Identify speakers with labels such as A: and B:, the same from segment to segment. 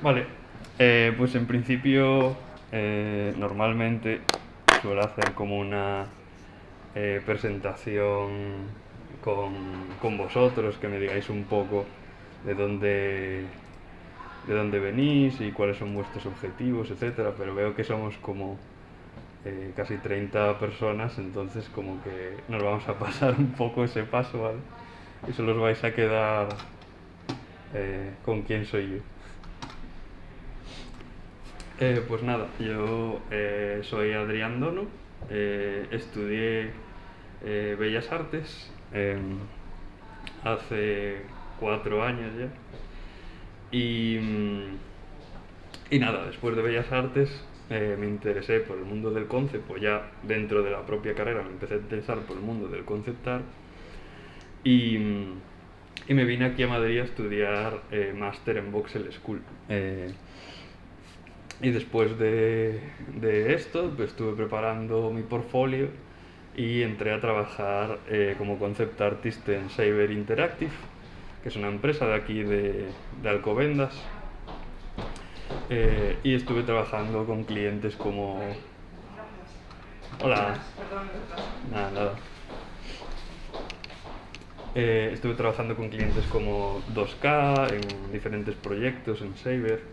A: Vale, pues en principio normalmente suelo hacer como una presentación con vosotros, que me digáis un poco de dónde, de dónde venís y cuáles son vuestros objetivos, etcétera, pero veo que somos como casi 30 personas, entonces como que nos vamos a pasar un poco ese paso, ¿vale? Y solo os vais a quedar con quién soy yo. Pues nada, yo soy Adrián Dono, estudié Bellas Artes hace 4 años ya y nada, después de Bellas Artes me interesé por el mundo del concept, pues ya dentro de la propia carrera me empecé a interesar por el mundo del concept art y, y me vine aquí a Madrid a estudiar máster en Voxel School. Y después de esto, pues estuve preparando mi portfolio y entré a trabajar como concept artist en Saber Interactive, que es una empresa de aquí de Alcobendas. Y estuve trabajando con clientes como... Hola. Nada, nada. Estuve trabajando con clientes como 2K en diferentes proyectos en Saber.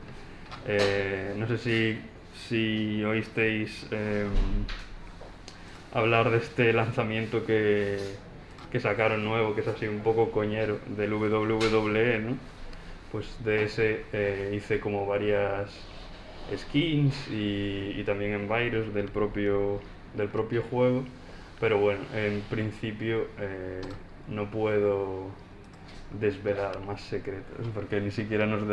A: No sé si oísteis hablar de este lanzamiento que sacaron nuevo, que es así un poco coñero, del WWE, ¿no? Pues de ese hice como varias skins y también enviros del propio juego, pero bueno, en principio no puedo desvelar más secretos porque ni siquiera nos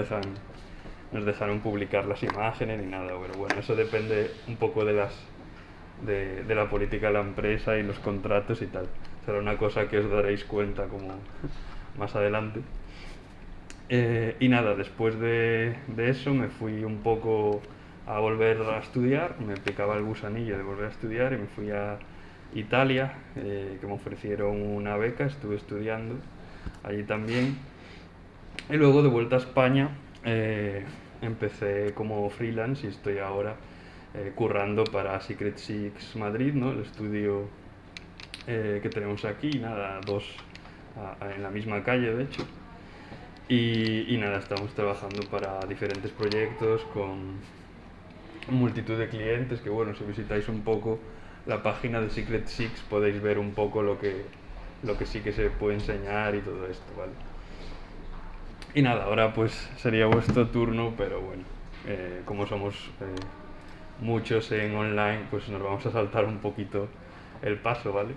A: dejaron publicar las imágenes ni nada, pero bueno, eso depende un poco de la política de la empresa y los contratos y tal. Será una cosa que os daréis cuenta como más adelante. Y nada, después de eso me fui un poco a volver a estudiar, me picaba el gusanillo de volver a estudiar y me fui a Italia, que me ofrecieron una beca, estuve estudiando allí también. Y luego de vuelta a España empecé como freelance y estoy ahora currando para Secret Six Madrid, ¿no? El estudio que tenemos aquí, nada, dos en la misma calle de hecho. Y nada, estamos trabajando para diferentes proyectos con multitud de clientes que bueno, si visitáis un poco la página de Secret Six podéis ver un poco lo que sí que se puede enseñar y todo esto, ¿vale? Y nada, ahora pues sería vuestro turno, pero bueno, como somos muchos en online, pues nos vamos a saltar un poquito el paso, ¿vale?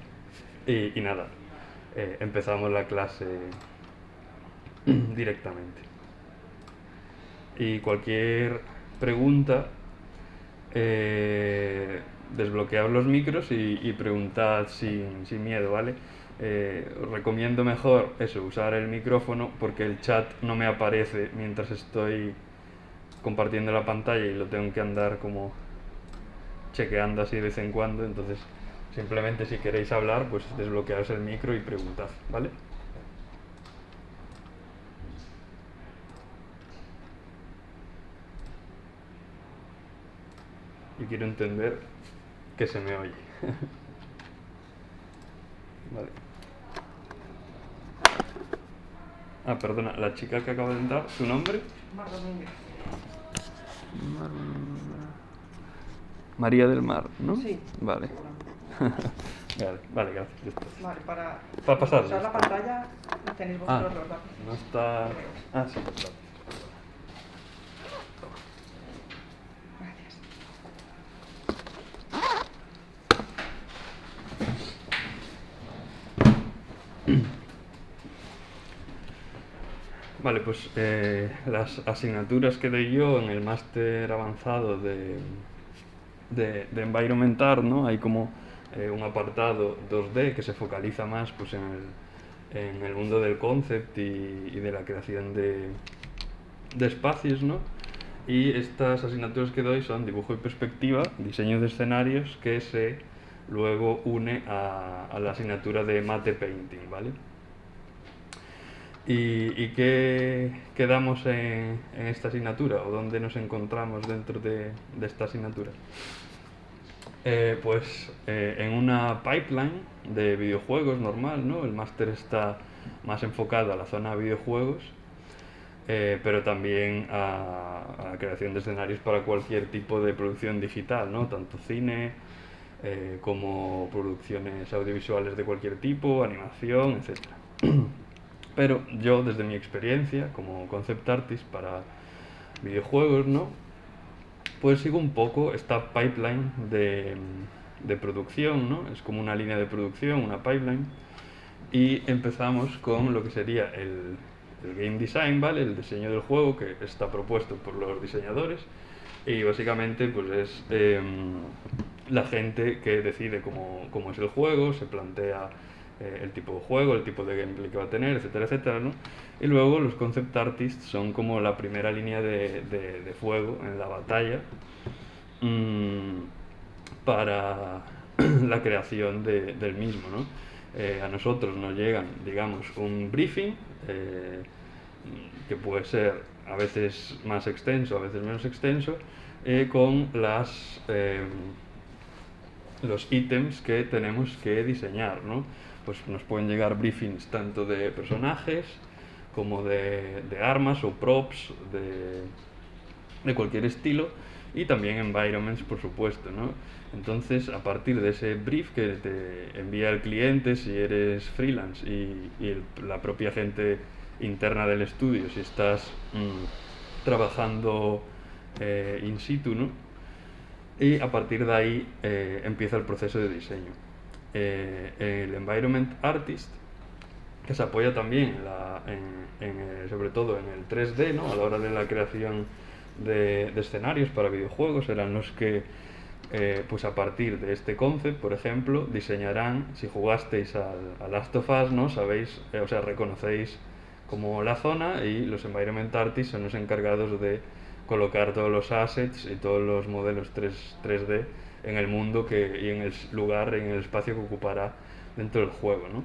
A: Y nada, empezamos la clase directamente. Y cualquier pregunta, desbloquead los micros y preguntad sin miedo, ¿vale? Os recomiendo mejor eso, usar el micrófono porque el chat no me aparece mientras estoy compartiendo la pantalla y lo tengo que andar como chequeando así de vez en cuando, entonces simplemente si queréis hablar, pues desbloqueaos el micro y preguntad, ¿vale? Y quiero entender que se me oye. Vale. Ah, perdona, la chica que acaba de entrar, ¿su nombre?
B: Mar Domínguez.
A: María del Mar, ¿no?
B: Sí.
A: Vale. Vale, gracias. Ya está.
B: Vale, para
A: pasar.
B: usar la pantalla tenéis vosotros los datos.
A: No está... Ah, sí, vale.
B: Gracias.
A: Vale, pues las asignaturas que doy yo en el máster avanzado de Environment Art, ¿no? Hay como un apartado 2D que se focaliza más pues, en el mundo del concept y de la creación de espacios, ¿no? Y estas asignaturas que doy son dibujo y perspectiva, diseño de escenarios, que se luego une a la asignatura de mate painting, ¿vale? ¿Y qué damos en esta asignatura? ¿O dónde nos encontramos dentro de esta asignatura? En una pipeline de videojuegos normal, ¿no? El máster está más enfocado a la zona de videojuegos, pero también a la creación de escenarios para cualquier tipo de producción digital, ¿no? Tanto cine como producciones audiovisuales de cualquier tipo, animación, etcétera. Pero yo, desde mi experiencia como concept artist para videojuegos, ¿no? Pues sigo un poco esta pipeline de producción, ¿no? Es como una línea de producción, una pipeline. Y empezamos con lo que sería el game design, ¿vale? El diseño del juego que está propuesto por los diseñadores. Y básicamente pues es la gente que decide cómo es el juego, se plantea el tipo de juego, el tipo de gameplay que va a tener, etcétera, etcétera, ¿no? Y luego los concept artists son como la primera línea de fuego en la batalla para la creación del mismo, ¿no? A nosotros nos llegan, digamos, un briefing que puede ser a veces más extenso, a veces menos extenso, con los ítems que tenemos que diseñar, ¿no? Pues nos pueden llegar briefings tanto de personajes como de armas o props de cualquier estilo, y también environments, por supuesto, ¿no? Entonces, a partir de ese brief que te envía el cliente, si eres freelance, y la propia gente interna del estudio, si estás trabajando in situ, ¿no? Y a partir de ahí empieza el proceso de diseño. El environment artist, que se apoya también sobre todo en el 3D, ¿no? A la hora de la creación de escenarios para videojuegos, serán los que pues a partir de este concept, por ejemplo, diseñarán, si jugasteis a Last of Us, ¿no? Sabéis, o sea, reconocéis como la zona, y los environment artists son los encargados de colocar todos los assets y todos los modelos 3D en el mundo y en el lugar, en el espacio que ocupará dentro del juego, ¿no?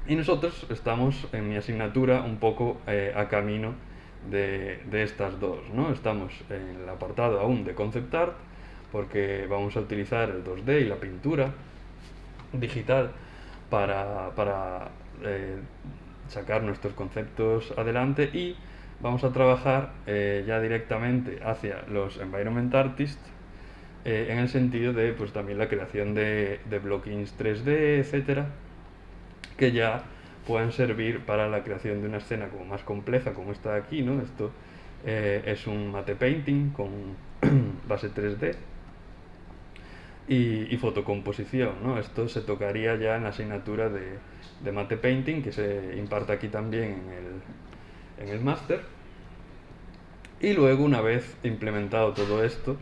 A: Y nosotros estamos en mi asignatura un poco a camino de estas dos, ¿no? Estamos en el apartado aún de concept art, porque vamos a utilizar el 2D y la pintura digital para sacar nuestros conceptos adelante, y vamos a trabajar ya directamente hacia los environment artists en el sentido de pues también la creación de blockings 3D, etcétera, que ya puedan servir para la creación de una escena como más compleja, como esta de aquí, ¿no? Esto es un matte painting con base 3D y fotocomposición, ¿no? Esto se tocaría ya en la asignatura de matte painting, que se imparte aquí también en el máster. Y luego, una vez implementado todo esto,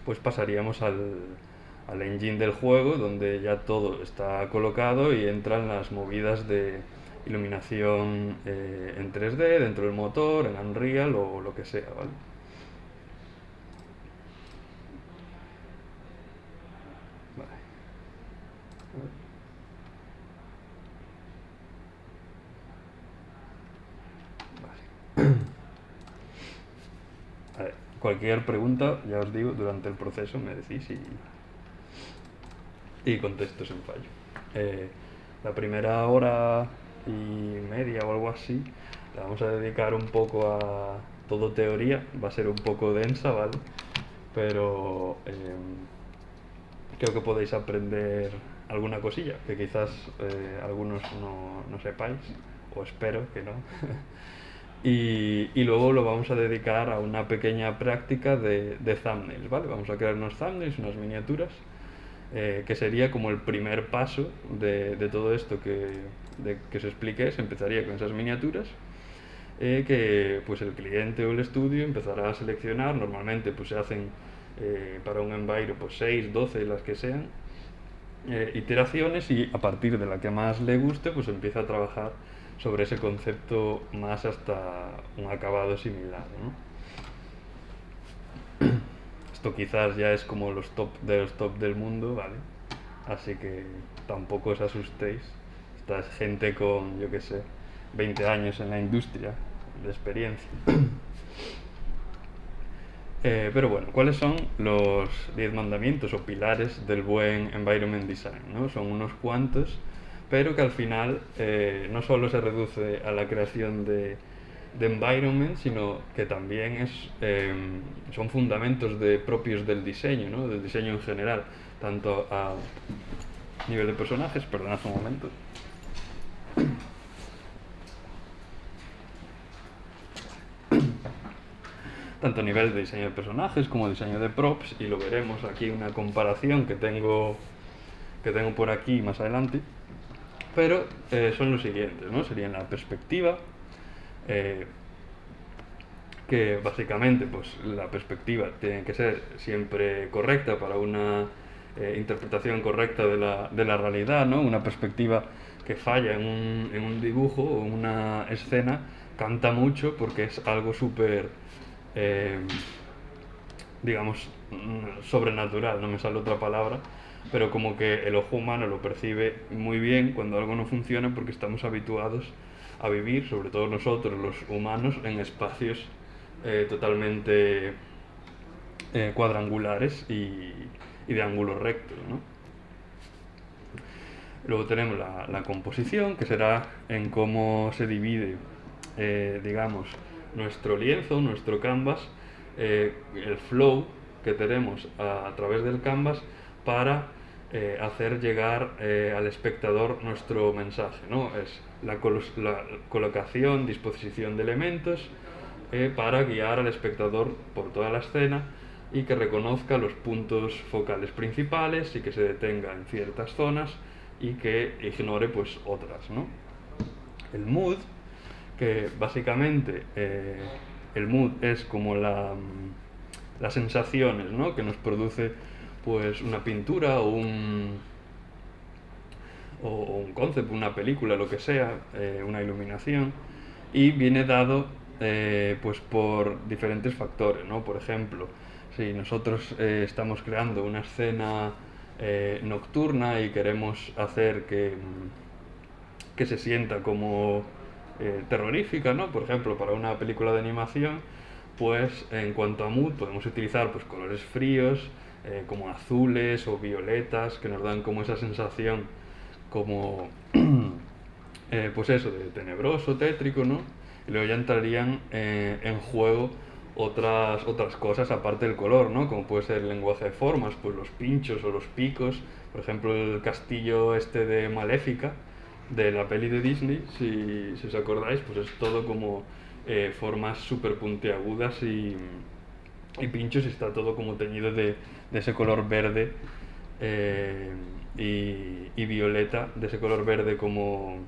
A: pues pasaríamos al engine del juego, donde ya todo está colocado y entran las movidas de iluminación en 3D, dentro del motor, en Unreal o lo que sea, ¿vale? A ver, cualquier pregunta, ya os digo, durante el proceso me decís y contesto sin fallo. La primera hora y media o algo así la vamos a dedicar un poco a todo teoría, va a ser un poco densa, ¿vale? Pero creo que podéis aprender alguna cosilla que quizás algunos no sepáis, o espero que no. Y luego lo vamos a dedicar a una pequeña práctica de thumbnails, ¿vale? Vamos a crear unos thumbnails, unas miniaturas, que sería como el primer paso de todo esto que os expliqué. Se empezaría con esas miniaturas, que pues el cliente o el estudio empezará a seleccionar. Normalmente pues se hacen para un enviro pues 6, 12, las que sean, iteraciones, y a partir de la que más le guste pues empieza a trabajar sobre ese concepto más hasta un acabado similar, ¿no? Esto quizás ya es como los top de los top del mundo, ¿vale? Así que tampoco os asustéis. Esta es gente con, yo qué sé, 20 años en la industria de experiencia. Pero bueno, ¿cuáles son los 10 mandamientos o pilares del buen environment design? ¿No? Son unos cuantos, pero que al final no solo se reduce a la creación de environment, sino que también son fundamentos propios del diseño, ¿no? Del diseño en general, tanto a nivel de personajes, perdonad un momento. Tanto a nivel de diseño de personajes como diseño de props, y lo veremos aquí una comparación que tengo por aquí más adelante. Pero son los siguientes, ¿no? Serían la perspectiva, que básicamente pues la perspectiva tiene que ser siempre correcta para una interpretación correcta de la realidad, ¿no? Una perspectiva que falla en un dibujo o en una escena canta mucho porque es algo súper, digamos, sobrenatural, no me sale otra palabra, pero como que el ojo humano lo percibe muy bien cuando algo no funciona porque estamos habituados a vivir, sobre todo nosotros los humanos, en espacios totalmente cuadrangulares y de ángulos rectos, ¿no? Luego tenemos la composición, que será en cómo se divide, digamos, nuestro lienzo, nuestro canvas, el flow que tenemos a través del canvas para hacer llegar al espectador nuestro mensaje, ¿no? Es la colocación, disposición de elementos para guiar al espectador por toda la escena y que reconozca los puntos focales principales y que se detenga en ciertas zonas y que ignore pues otras, ¿no? El mood, que básicamente el mood es como las sensaciones, ¿no? Que nos produce pues una pintura o un concept, una película, lo que sea, una iluminación, y viene dado pues por diferentes factores, ¿no? Por ejemplo, si nosotros estamos creando una escena nocturna y queremos hacer que se sienta como terrorífica, ¿no? Por ejemplo, para una película de animación, pues en cuanto a mood podemos utilizar pues colores fríos, como azules o violetas, que nos dan como esa sensación como pues eso, de tenebroso, tétrico, ¿no? Y luego ya entrarían en juego otras cosas aparte del color, ¿no? Como puede ser el lenguaje de formas, pues los pinchos o los picos. Por ejemplo, el castillo este de Maléfica, de la peli de Disney, si os acordáis, pues es todo como formas súper puntiagudas y pinchos, y está todo como teñido de ese color verde y violeta, de ese color verde como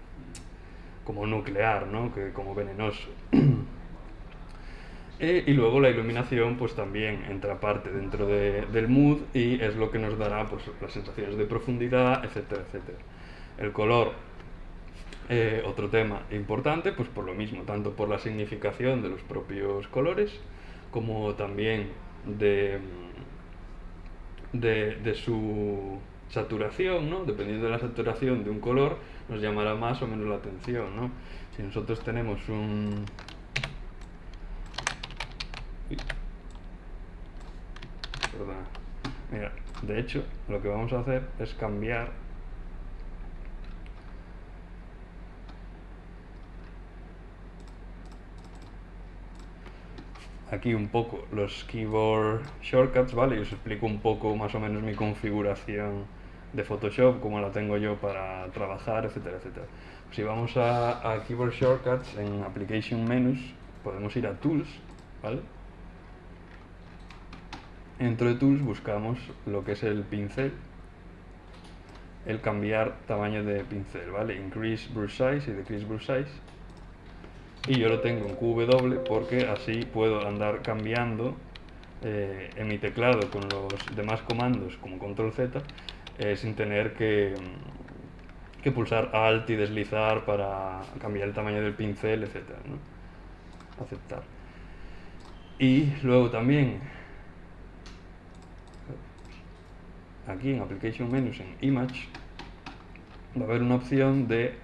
A: nuclear, ¿no? Como venenoso. Y luego la iluminación pues también entra parte dentro del mood y es lo que nos dará pues las sensaciones de profundidad, etcétera, etcétera. El color, otro tema importante, pues por lo mismo, tanto por la significación de los propios colores como también de su saturación, ¿no? Dependiendo de la saturación de un color, nos llamará más o menos la atención, ¿no? Si nosotros tenemos un... Perdona. Mira, de hecho, lo que vamos a hacer es cambiar aquí un poco los keyboard shortcuts, ¿vale? Y os explico un poco más o menos mi configuración de Photoshop, cómo la tengo yo para trabajar, etcétera, etcétera. Si vamos a keyboard shortcuts en Application Menus, podemos ir a Tools, ¿vale? Dentro de Tools buscamos lo que es el pincel, el cambiar tamaño de pincel, ¿vale? Increase brush size y decrease brush size. Y yo lo tengo en QW porque así puedo andar cambiando en mi teclado con los demás comandos como control Z sin tener que pulsar Alt y deslizar para cambiar el tamaño del pincel, etcétera, ¿no? Aceptar. Y luego también aquí en Application Menus, en Image, va a haber una opción de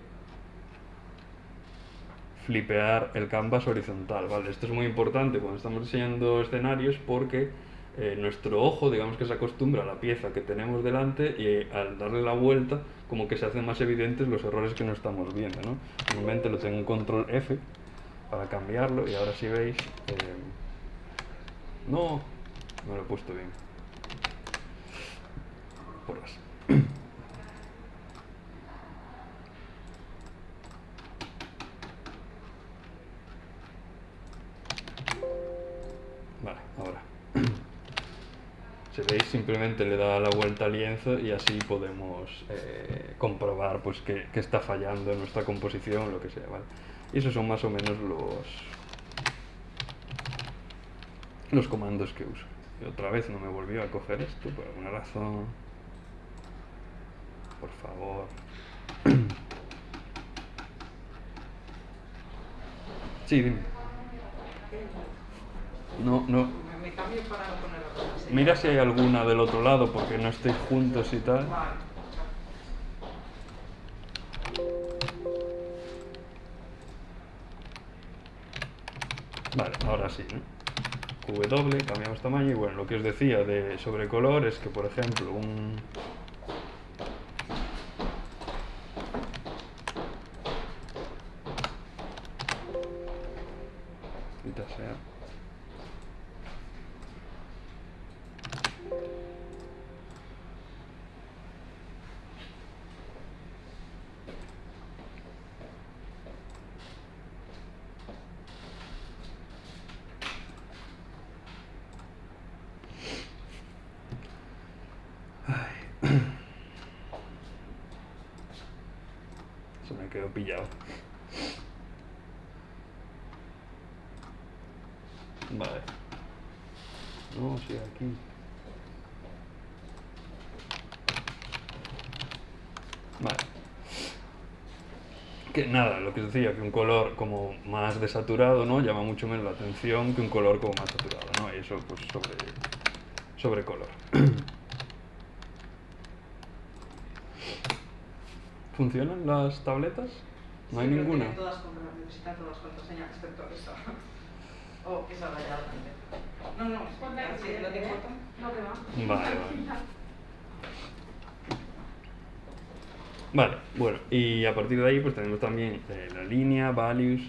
A: flipear el canvas horizontal, ¿vale? Esto es muy importante cuando estamos diseñando escenarios porque nuestro ojo, digamos que se acostumbra a la pieza que tenemos delante y al darle la vuelta como que se hacen más evidentes los errores que no estamos viendo, ¿no? Normalmente lo tengo en control F para cambiarlo y ahora si veis... no lo he puesto bien. Porras. Vale, ahora. Si veis, simplemente le da la vuelta al lienzo y así podemos comprobar pues que está fallando en nuestra composición, lo que sea, ¿vale? Y esos son más o menos los comandos que uso. Y otra vez no me volvió a coger esto por alguna razón. Por favor. Sí, dime. No.
B: Me cambio para no poner la cosa así.
A: Mira si hay alguna del otro lado porque no estéis juntos y tal.
B: Vale.
A: Vale, ahora sí, ¿no? W, cambiamos tamaño y bueno, lo que os decía de sobrecolor es que, por ejemplo, maldita sea. Se me quedó pillado. Vale. No, sí, aquí. Vale. Que nada, lo que os decía, que un color como más desaturado, ¿no? Llama mucho menos la atención que un color como más saturado, ¿no? Y eso pues sobre color. ¿Funcionan las tabletas? No hay
B: Sí, pero
A: ninguna.
B: tienen todas necesitan todas contraseña excepto esa. O esa rayada también. No, sí, no te importa.
C: No te va.
A: Vale. Vale, bueno, y a partir de ahí pues tenemos también la línea, values,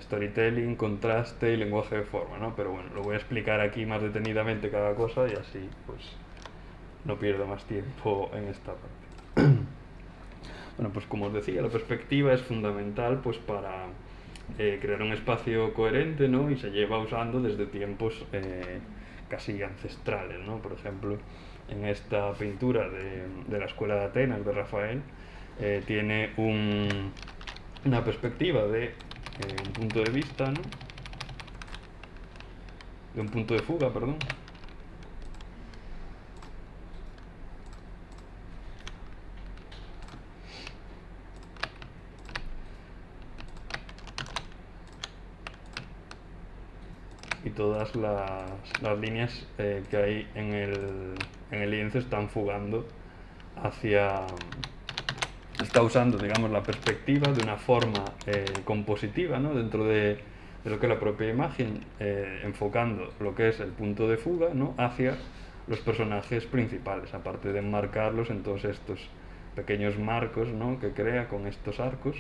A: storytelling, contraste y lenguaje de forma, ¿no? Pero bueno, lo voy a explicar aquí más detenidamente cada cosa y así pues no pierdo más tiempo en esta parte. Bueno, pues como os decía, la perspectiva es fundamental pues para crear un espacio coherente, ¿no? Y se lleva usando desde tiempos casi ancestrales, ¿no? Por ejemplo, en esta pintura de la Escuela de Atenas de Rafael tiene una perspectiva de un punto de vista, ¿no? De un punto de fuga, perdón. Y todas las líneas que hay en el lienzo están fugando hacia... Está usando, digamos, la perspectiva de una forma compositiva, ¿no? Dentro de lo que es la propia imagen, enfocando lo que es el punto de fuga, ¿no? Hacia los personajes principales, aparte de enmarcarlos en todos estos pequeños marcos, ¿no? Que crea con estos arcos.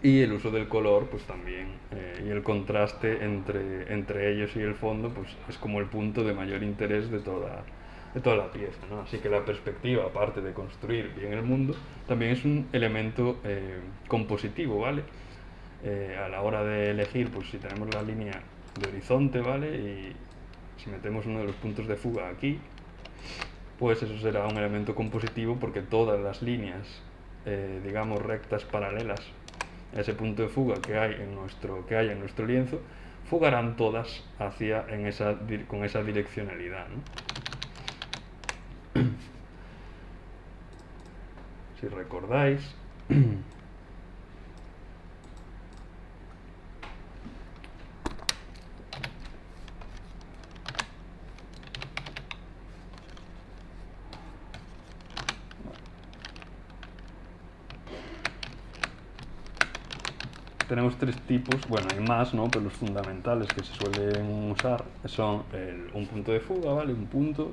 A: Y el uso del color, pues también, y el contraste entre ellos y el fondo, pues es como el punto de mayor interés de toda la pieza, ¿no? Así que la perspectiva, aparte de construir bien el mundo, también es un elemento compositivo, ¿vale? A la hora de elegir, pues si tenemos la línea de horizonte, ¿vale? Y si metemos uno de los puntos de fuga aquí, pues eso será un elemento compositivo porque todas las líneas, digamos, rectas paralelas a ese punto de fuga que hay en nuestro lienzo, fugarán todas con esa direccionalidad, ¿no? Si recordáis, tenemos tres tipos, bueno, hay más, ¿no? Pero los fundamentales que se suelen usar son un punto de fuga, ¿vale? Un punto,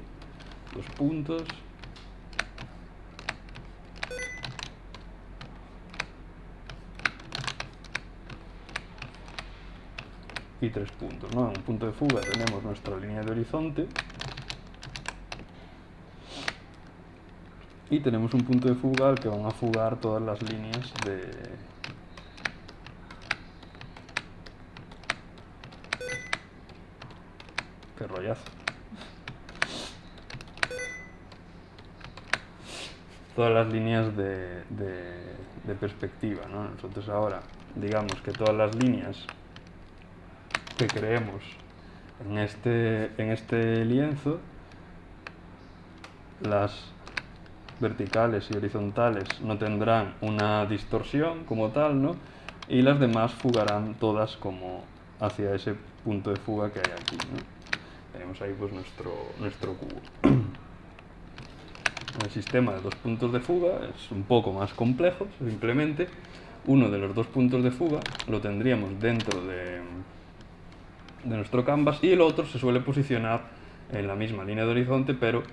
A: dos puntos, y tres puntos, ¿no? En un punto de fuga tenemos nuestra línea de horizonte y tenemos un punto de fuga al que van a fugar todas las líneas de... ¡Qué rollazo! Todas las líneas de perspectiva, ¿no? Nosotros ahora, digamos que todas las líneas que creemos en este lienzo, las verticales y horizontales no tendrán una distorsión como tal, ¿no? Y las demás fugarán todas como hacia ese punto de fuga que hay aquí, ¿no? Tenemos ahí pues nuestro cubo. El sistema de dos puntos de fuga es un poco más complejo. Simplemente uno de los dos puntos de fuga lo tendríamos dentro de nuestro canvas y el otro se suele posicionar en la misma línea de horizonte, pero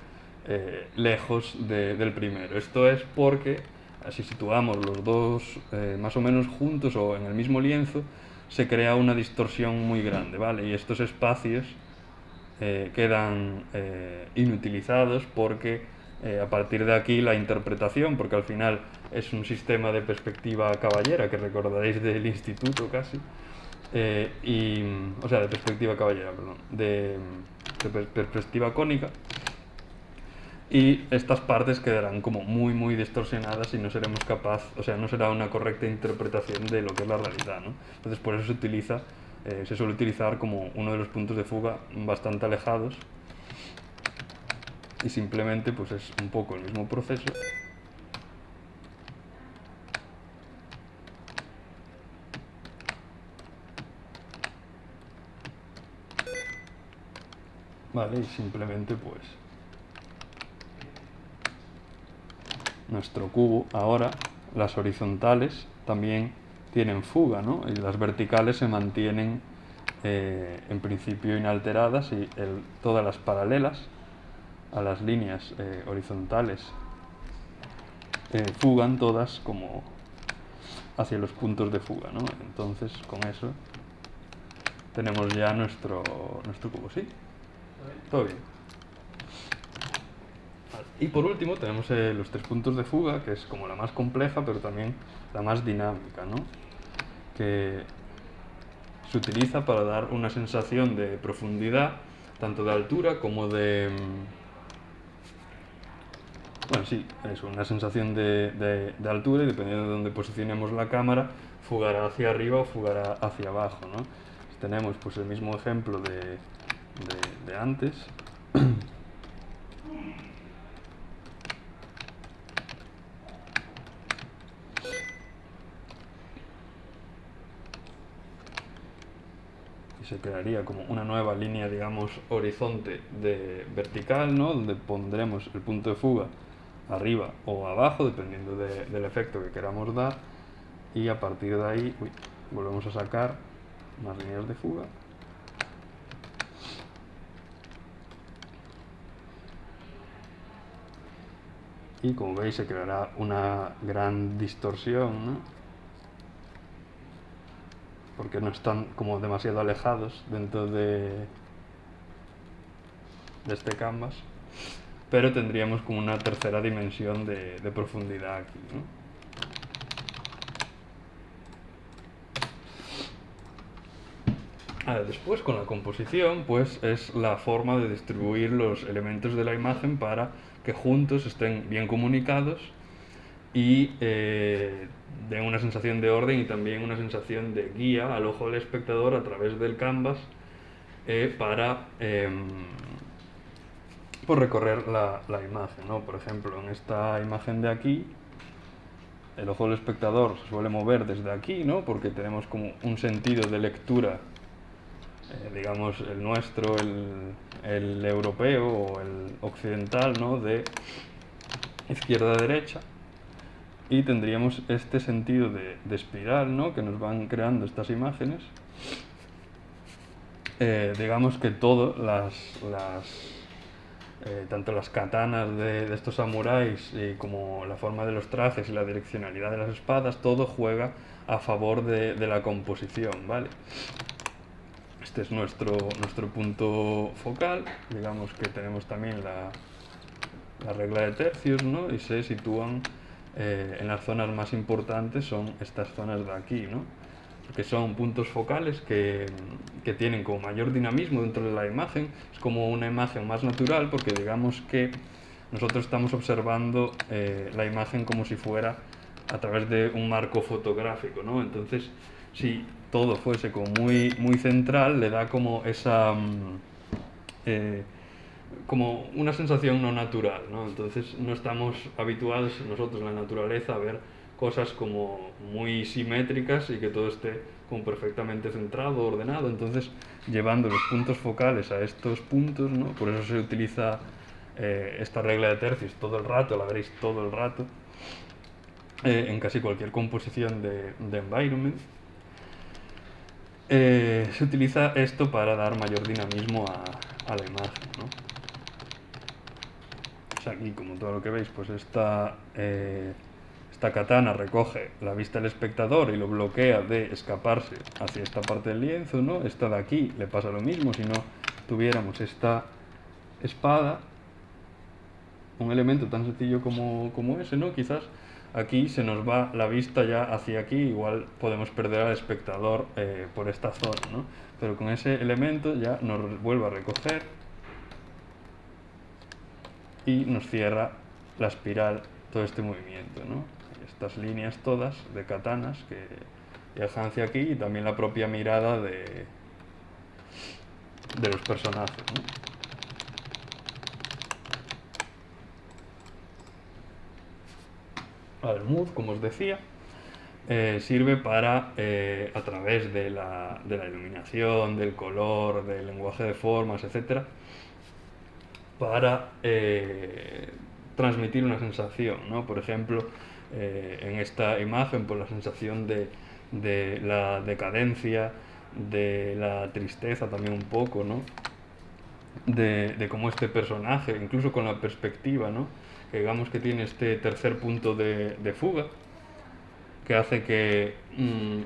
A: lejos del primero. Esto es porque si situamos los dos más o menos juntos o en el mismo lienzo, se crea una distorsión muy grande, ¿vale? Y estos espacios quedan inutilizados porque a partir de aquí la interpretación, porque al final es un sistema de perspectiva caballera, que recordaréis del instituto casi, o sea, de perspectiva caballera, perdón, de perspectiva cónica, y estas partes quedarán como muy distorsionadas y no seremos o sea, no será una correcta interpretación de lo que es la realidad, ¿no? Entonces por eso se suele utilizar como uno de los puntos de fuga bastante alejados, y simplemente pues es un poco el mismo proceso. Vale, y simplemente pues nuestro cubo ahora, las horizontales también tienen fuga, ¿no? Y las verticales se mantienen en principio inalteradas, y todas las paralelas a las líneas horizontales fugan todas como hacia los puntos de fuga, ¿no? Entonces con eso tenemos ya nuestro cubo, ¿sí? Todo bien. Y por último tenemos los tres puntos de fuga, que es como la más compleja, pero también la más dinámica, ¿no? Que se utiliza para dar una sensación de profundidad, tanto de altura como de... Bueno, sí, eso, una sensación de altura, y dependiendo de dónde posicionemos la cámara, fugará hacia arriba o fugará hacia abajo, ¿no? Tenemos pues el mismo ejemplo de antes. Y se crearía como una nueva línea, digamos, horizonte vertical, ¿no? Donde pondremos el punto de fuga arriba o abajo, dependiendo del efecto que queramos dar, y a partir de ahí volvemos a sacar más líneas de fuga. Y como veis se creará una gran distorsión, ¿no? Porque no están como demasiado alejados dentro de este canvas, pero tendríamos como una tercera dimensión de profundidad aquí, ¿no? Después con la composición pues es la forma de distribuir los elementos de la imagen para que juntos estén bien comunicados y den una sensación de orden y también una sensación de guía al ojo del espectador a través del canvas para pues recorrer la imagen, ¿no? Por ejemplo, en esta imagen de aquí, el ojo del espectador se suele mover desde aquí, ¿no? Porque tenemos como un sentido de lectura, digamos el nuestro, el europeo o el occidental, ¿no? De izquierda a derecha. y tendríamos este sentido de espiral, ¿no? Que nos van creando estas imágenes. Digamos que todo, tanto las katanas de estos samuráis como la forma de los trajes y la direccionalidad de las espadas, todo juega a favor de la composición, ¿vale? Este es nuestro punto focal. Digamos que tenemos también la regla de tercios, ¿no? Y se sitúan en las zonas más importantes, son estas zonas de aquí, ¿no? Que son puntos focales que tienen como mayor dinamismo dentro de la imagen. Es como una imagen más natural, porque digamos que nosotros estamos observando la imagen como si fuera a través de un marco fotográfico, ¿no? Entonces, si todo fuese como muy central, le da como esa como una sensación no natural, ¿no? Entonces no estamos habituados nosotros en la naturaleza a ver cosas como muy simétricas y que todo esté como perfectamente centrado, ordenado. Entonces, llevando los puntos focales a estos puntos, ¿no? Por eso se utiliza esta regla de tercios todo el rato, la veréis todo el rato, en casi cualquier composición de environment. Se utiliza esto para dar mayor dinamismo a la imagen, ¿no? Pues aquí, como todo lo que veis, pues esta katana recoge la vista del espectador y lo bloquea de escaparse hacia esta parte del lienzo, ¿no? Esta de aquí le pasa lo mismo. Si no tuviéramos esta espada, un elemento tan sencillo como ese, ¿no? Quizás aquí se nos va la vista ya hacia aquí, igual podemos perder al espectador por esta zona, ¿no? Pero con ese elemento ya nos vuelve a recoger y nos cierra la espiral, todo este movimiento, ¿no? Estas líneas todas de katanas que viajan hacia aquí, y también la propia mirada de los personajes, ¿no? El mood, como os decía, sirve para, a través de la iluminación, del color, del lenguaje de formas, etc., para transmitir una sensación, ¿no? Por ejemplo, en esta imagen, por la sensación de la decadencia, de la tristeza también un poco, ¿no? De cómo este personaje, incluso con la perspectiva, ¿no? Que digamos que tiene este tercer punto de fuga, que hace que,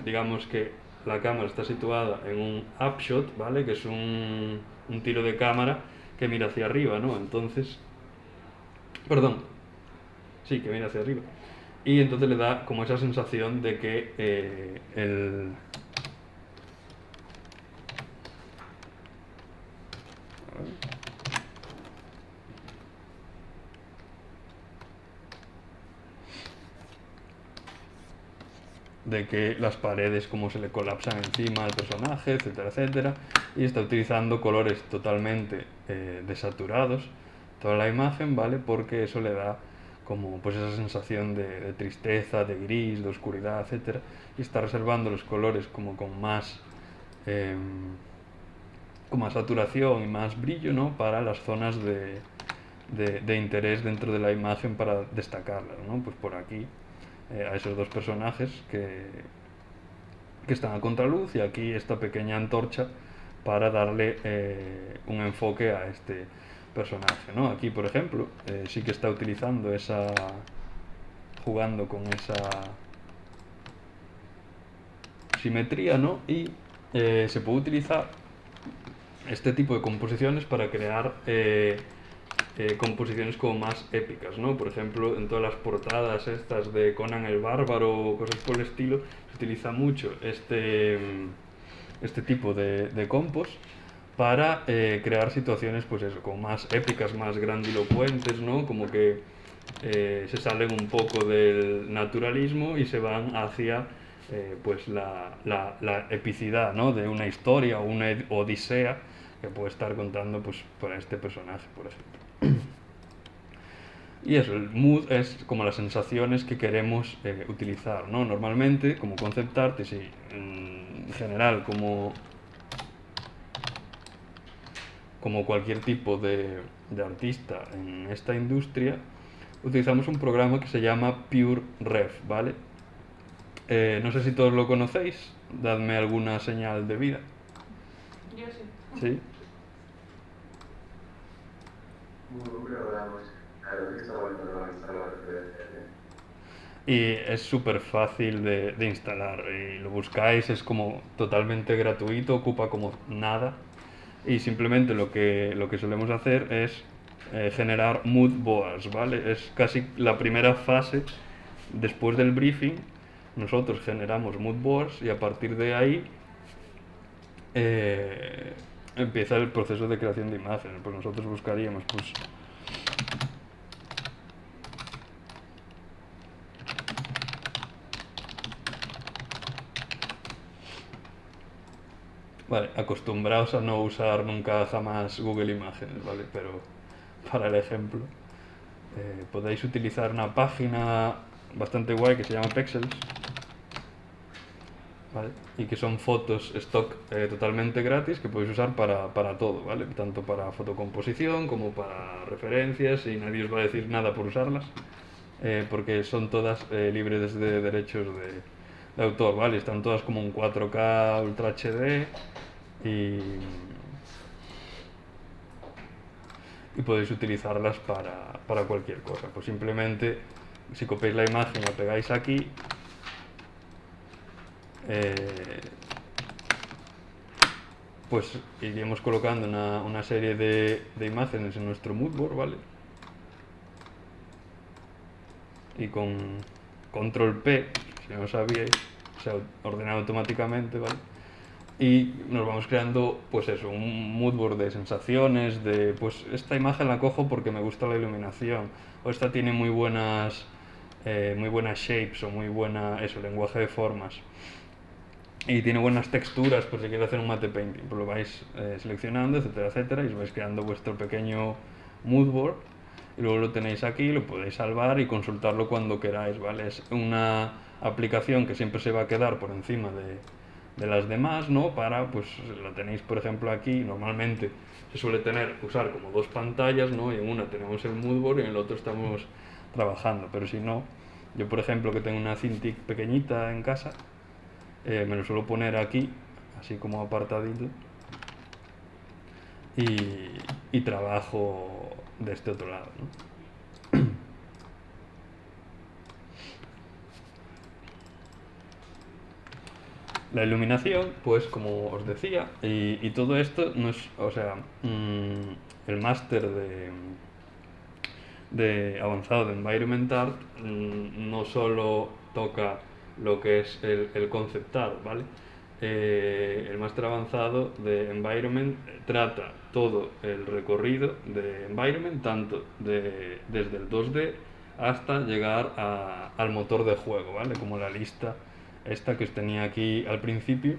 A: digamos que la cámara está situada en un upshot, ¿vale? Que es un tiro de cámara que mira hacia arriba, ¿no? Entonces, perdón, sí, que mira hacia arriba. Y entonces le da como esa sensación de que de que las paredes como se le colapsan encima al personaje, etcétera, etcétera, y está utilizando colores totalmente desaturados toda la imagen, ¿vale? Porque eso le da como pues esa sensación de tristeza, de gris, de oscuridad, etcétera, y está reservando los colores como con más saturación y más brillo, ¿no? Para las zonas de interés dentro de la imagen, para destacarlas, ¿no? Pues por aquí a esos dos personajes que están a contraluz, y aquí esta pequeña antorcha para darle un enfoque a este personaje, ¿no? Aquí, por ejemplo, sí que está utilizando jugando con esa simetría, ¿no? Y se puede utilizar este tipo de composiciones para crear composiciones como más épicas, ¿no? Por ejemplo, en todas las portadas estas de Conan el Bárbaro o cosas por el estilo, se utiliza mucho este tipo de compos para crear situaciones, pues eso, como más épicas, más grandilocuentes, ¿no? Como que se salen un poco del naturalismo y se van hacia pues la epicidad, ¿no? De una historia o una odisea que puede estar contando pues para este personaje, por ejemplo. Y eso, el mood es como las sensaciones que queremos utilizar, ¿no? Normalmente, como concept art, y sí, en general, como cualquier tipo de artista en esta industria, utilizamos un programa que se llama PureRef, ¿vale? No sé si todos lo conocéis, dadme alguna señal de vida.
B: Yo sí.
A: ¿Sí? Y es súper fácil de instalar. Y lo buscáis, es como totalmente gratuito, ocupa como nada. Y simplemente lo que solemos hacer es generar mood boards, ¿vale? Es casi la primera fase después del briefing. Nosotros generamos mood boards y a partir de ahí eh, empieza el proceso de creación de imágenes. Pues nosotros buscaríamos, pues, vale, acostumbraos a no usar nunca jamás Google Imágenes, ¿vale? Pero para el ejemplo, podéis utilizar una página bastante guay que se llama Pexels, ¿vale? Y que son fotos stock totalmente gratis que podéis usar para todo, ¿vale? Tanto para fotocomposición como para referencias y nadie os va a decir nada por usarlas, porque son todas libres de derechos de autor, ¿vale? Están todas como en 4K Ultra HD y, y podéis utilizarlas para cualquier cosa. Pues simplemente, si copiáis la imagen, la pegáis aquí, pues iríamos colocando una serie de imágenes en nuestro moodboard, ¿vale? Y con control P, si no lo sabíais, se ordena automáticamente, ¿vale? Y nos vamos creando, pues eso, un moodboard de sensaciones, de, pues esta imagen la cojo porque me gusta la iluminación, o esta tiene muy buenas shapes, o muy buena, eso, lenguaje de formas. Y tiene buenas texturas, por si quieres hacer un matte painting, pues lo vais seleccionando, etcétera, etcétera, y os vais creando vuestro pequeño moodboard. Y luego lo tenéis aquí, lo podéis salvar y consultarlo cuando queráis, ¿vale? Es una aplicación que siempre se va a quedar por encima de las demás, ¿no? Para, pues la tenéis, por ejemplo, aquí, normalmente se suele usar como dos pantallas, ¿no? Y en una tenemos el moodboard y en el otro estamos trabajando, pero si no, yo, por ejemplo, que tengo una Cintiq pequeñita en casa, me lo suelo poner aquí, así como apartadito, y trabajo de este otro lado, ¿no? La iluminación, pues como os decía, y todo esto no es, o sea, el máster de avanzado de Environment Art no solo toca lo que es el concept art, ¿vale? El máster avanzado de Environment trata todo el recorrido de Environment, tanto desde el 2D hasta llegar al motor de juego, ¿vale? Como la lista esta que os tenía aquí al principio.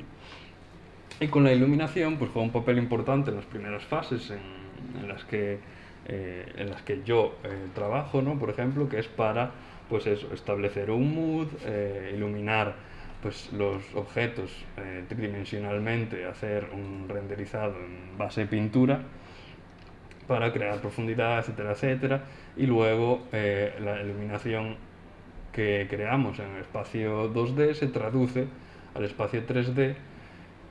A: Y con la iluminación, pues juega un papel importante en las primeras fases en las que yo trabajo, ¿no? Por ejemplo, que es para, pues eso, establecer un mood, iluminar pues los objetos tridimensionalmente, hacer un renderizado en base de pintura para crear profundidad, etcétera, etcétera, y luego la iluminación que creamos en el espacio 2D se traduce al espacio 3D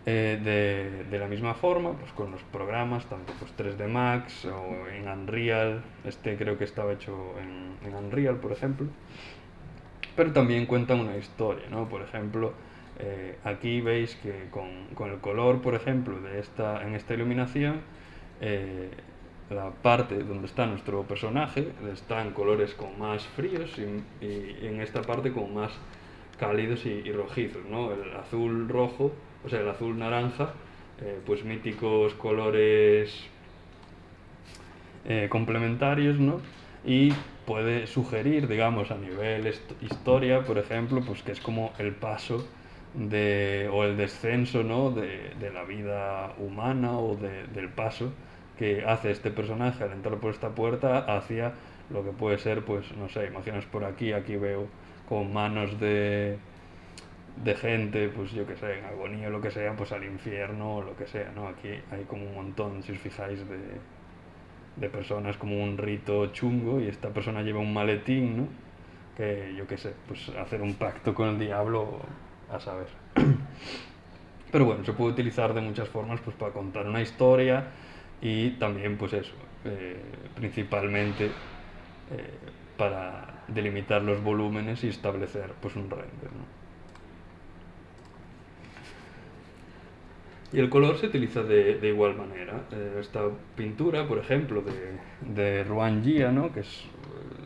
A: de la misma forma, pues con los programas, tanto pues 3D Max o en Unreal, este creo que estaba hecho en Unreal, por ejemplo, pero también cuentan una historia, ¿no? Por ejemplo, aquí veis que con el color, por ejemplo, en esta iluminación, eh, la parte donde está nuestro personaje está en colores como más fríos y en esta parte como más cálidos y rojizos, ¿no? El azul rojo, o sea, el azul naranja, pues míticos colores complementarios, ¿no? Y puede sugerir, digamos, a nivel historia, por ejemplo, pues que es como el paso o el descenso, ¿no? de la vida humana o del paso que hace este personaje al entrar por esta puerta hacia lo que puede ser, pues, no sé, imaginaos por aquí veo con manos de gente, pues yo que sé, en agonía o lo que sea, pues al infierno o lo que sea, ¿no? Aquí hay como un montón, si os fijáis, de personas como un rito chungo y esta persona lleva un maletín, ¿no? Que yo qué sé, pues hacer un pacto con el diablo, a saber. Pero bueno, se puede utilizar de muchas formas pues para contar una historia y también pues eso, principalmente para delimitar los volúmenes y establecer pues un render, ¿no? Y el color se utiliza de igual manera. Esta pintura, por ejemplo, de Ruan Jia, ¿no? Que es,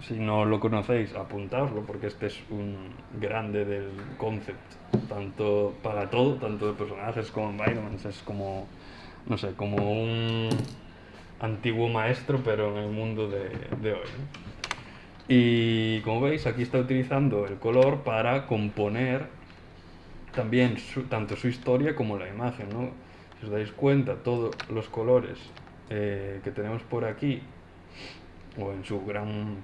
A: si no lo conocéis, apuntaoslo, porque este es un grande del concept, tanto para todo, tanto de personajes como environments, es como, no sé, como un antiguo maestro, pero en el mundo de hoy, ¿no? Y como veis, aquí está utilizando el color para componer también tanto su historia como la imagen, ¿no? Si os dais cuenta, todos los colores que tenemos por aquí, o en su gran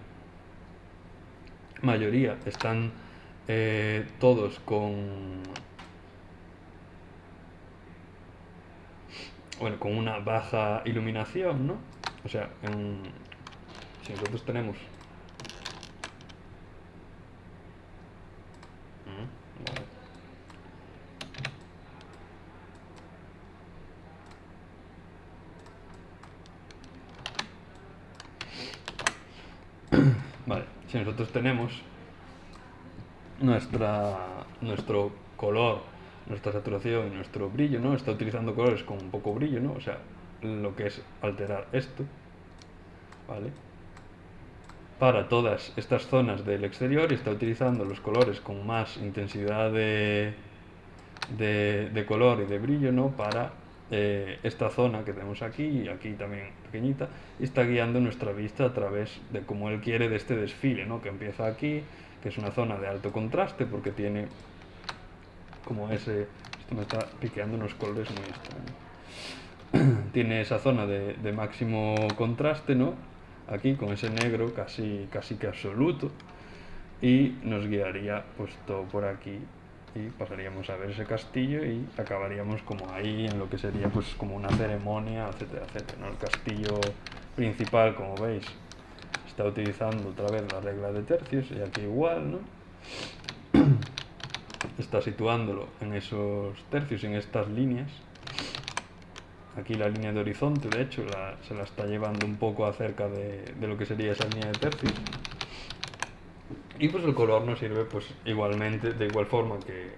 A: mayoría, están todos con una baja iluminación, ¿no? O sea, si nosotros tenemos... Vale. Vale, si nosotros tenemos nuestro color, nuestra saturación y nuestro brillo, ¿no? Está utilizando colores con un poco brillo, ¿no? O sea, lo que es alterar esto, ¿vale? Para todas estas zonas del exterior y está utilizando los colores con más intensidad de color y de brillo, ¿no? Para esta zona que tenemos aquí y aquí también pequeñita, y está guiando nuestra vista a través de como él quiere de este desfile, ¿no? Que empieza aquí, que es una zona de alto contraste porque tiene como ese... Esto me está piqueando unos colores muy extraños. Tiene esa zona de máximo contraste, ¿no? Aquí con ese negro casi que absoluto, y nos guiaría pues todo por aquí y pasaríamos a ver ese castillo y acabaríamos como ahí en lo que sería pues como una ceremonia, etcétera, etcétera, ¿no? El castillo principal, como veis, está utilizando otra vez la regla de tercios y aquí igual, ¿no? Está situándolo en esos tercios, en estas líneas. Aquí la línea de horizonte, de hecho, se la está llevando un poco acerca de lo que sería esa línea de tercios. Y pues el color nos sirve pues igualmente, de igual forma que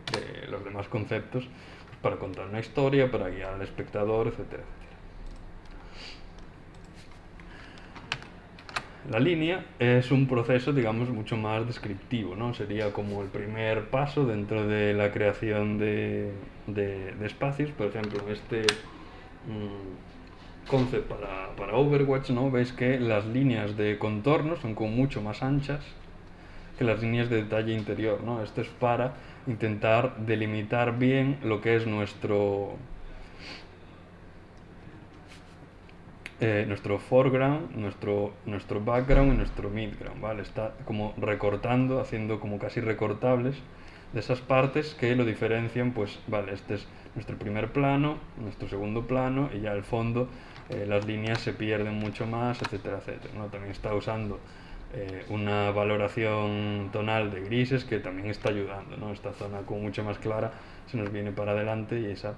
A: los demás conceptos, pues, para contar una historia, para guiar al espectador, etcétera, etcétera. La línea es un proceso, digamos, mucho más descriptivo, ¿no? Sería como el primer paso dentro de la creación de espacios. Por ejemplo, este concept para Overwatch, ¿no? Veis que las líneas de contorno son como mucho más anchas que las líneas de detalle interior, ¿no? Esto es para intentar delimitar bien lo que es nuestro foreground, nuestro background y nuestro midground, ¿vale? Está como recortando, haciendo como casi recortables de esas partes que lo diferencian, pues, vale, este es nuestro primer plano, nuestro segundo plano y ya al fondo las líneas se pierden mucho más, etcétera, etcétera, ¿no? También está usando una valoración tonal de grises que también está ayudando, ¿no? Esta zona como mucho más clara se nos viene para adelante y esa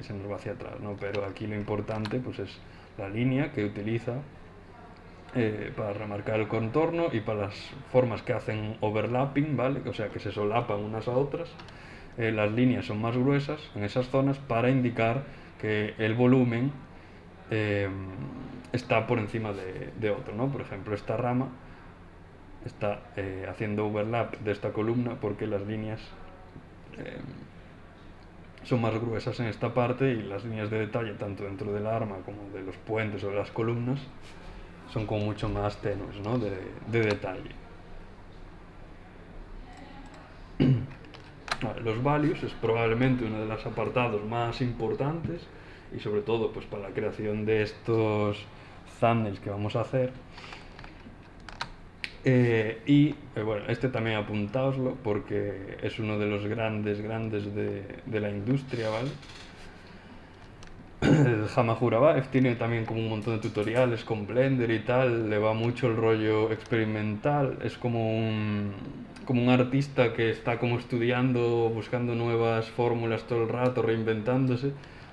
A: se nos va hacia atrás, ¿no? Pero aquí lo importante pues es la línea que utiliza para remarcar el contorno y para las formas que hacen overlapping, ¿vale? O sea que se solapan unas a otras. Las líneas son más gruesas en esas zonas para indicar que el volumen está por encima de otro, ¿no? Por ejemplo, esta rama está haciendo overlap de esta columna porque las líneas son más gruesas en esta parte y las líneas de detalle tanto dentro del arma como de los puentes o de las columnas son como mucho más tenues, ¿no? de detalle. Los values es probablemente uno de los apartados más importantes y sobre todo pues para la creación de estos thumbnails que vamos a hacer. Bueno, este también apuntaoslo porque es uno de los grandes de la industria, ¿vale? el Hama-Hurabaev tiene también como un montón de tutoriales con Blender y tal, le va mucho el rollo experimental, es como un artista que está como estudiando, buscando nuevas fórmulas todo el rato, reinventándose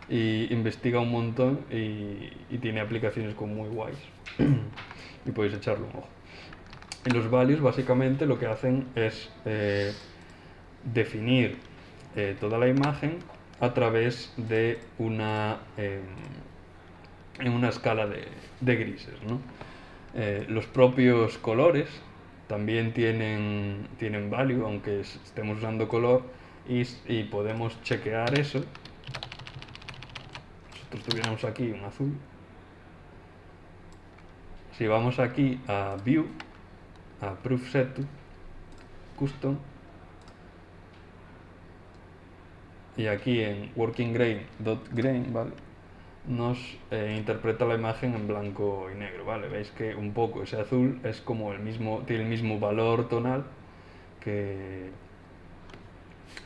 A: y investiga un montón y tiene aplicaciones como muy guays y podéis echarle un ojo. Y los values básicamente lo que hacen es definir toda la imagen a través de en una escala de grises, ¿no? Los propios colores también tienen value, aunque estemos usando color, y podemos chequear eso. Nosotros tuviéramos aquí un azul. Si vamos aquí a View, a Proof Set to, Custom, y aquí en Working Grain, ¿vale? Nos interpreta la imagen en blanco y negro, ¿vale? Veis que un poco ese azul es como tiene el mismo valor tonal que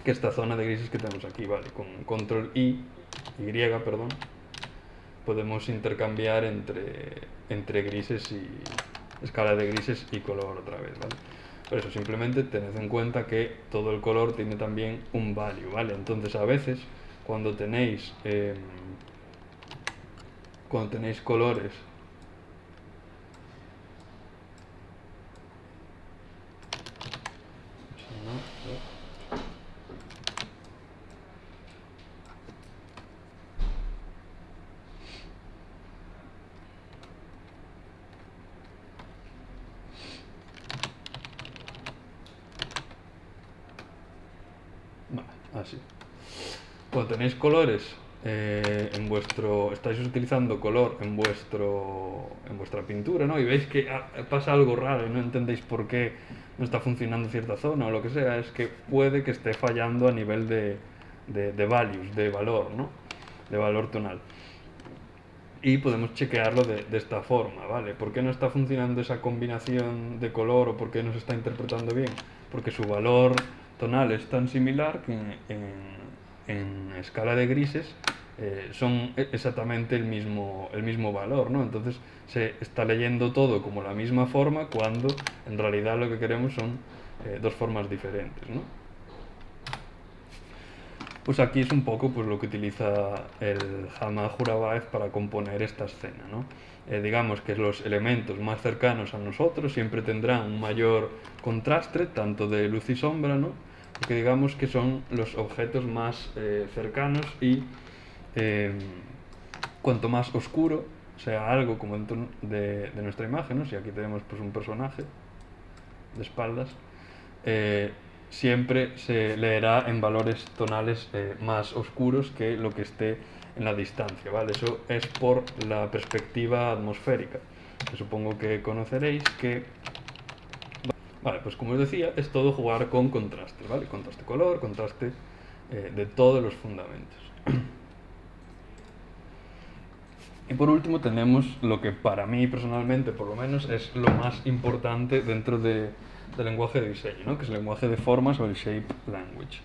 A: esta zona de grises que tenemos aquí, ¿vale? Con control Y, perdón, podemos intercambiar entre grises y escala de grises y color otra vez, ¿vale? Por eso simplemente tened en cuenta que todo el color tiene también un value, ¿vale? Entonces a veces cuando tenéis colores así. Cuando tenéis colores estáis utilizando color en vuestra pintura, ¿no? Y veis que pasa algo raro y no entendéis por qué no está funcionando cierta zona o lo que sea, es que puede que esté fallando a nivel de values, de valor, ¿no? De valor tonal. Y podemos chequearlo de esta forma, ¿vale? ¿Por qué no está funcionando esa combinación de color o por qué no se está interpretando bien? Porque su valor tonal es tan similar que en escala de grises son exactamente el mismo valor, ¿no? Entonces se está leyendo todo como la misma forma cuando en realidad lo que queremos son dos formas diferentes, ¿no? Pues aquí es un poco pues, lo que utiliza el Hama-Hurabaev para componer esta escena, ¿no? Digamos que los elementos más cercanos a nosotros siempre tendrán un mayor contraste, tanto de luz y sombra, ¿no? Porque digamos que son los objetos más cercanos y cuanto más oscuro sea algo como dentro de nuestra imagen, ¿no? Si aquí tenemos pues, un personaje de espaldas, siempre se leerá en valores tonales más oscuros que lo que esté en la distancia, ¿vale? Eso es por la perspectiva atmosférica, que supongo que conoceréis que... Vale, pues como os decía, es todo jugar con contraste, ¿vale? Contraste color, contraste de todos los fundamentos. Y por último tenemos lo que para mí personalmente, por lo menos, es lo más importante dentro del lenguaje de diseño, ¿no? Que es el lenguaje de formas o el Shape Language.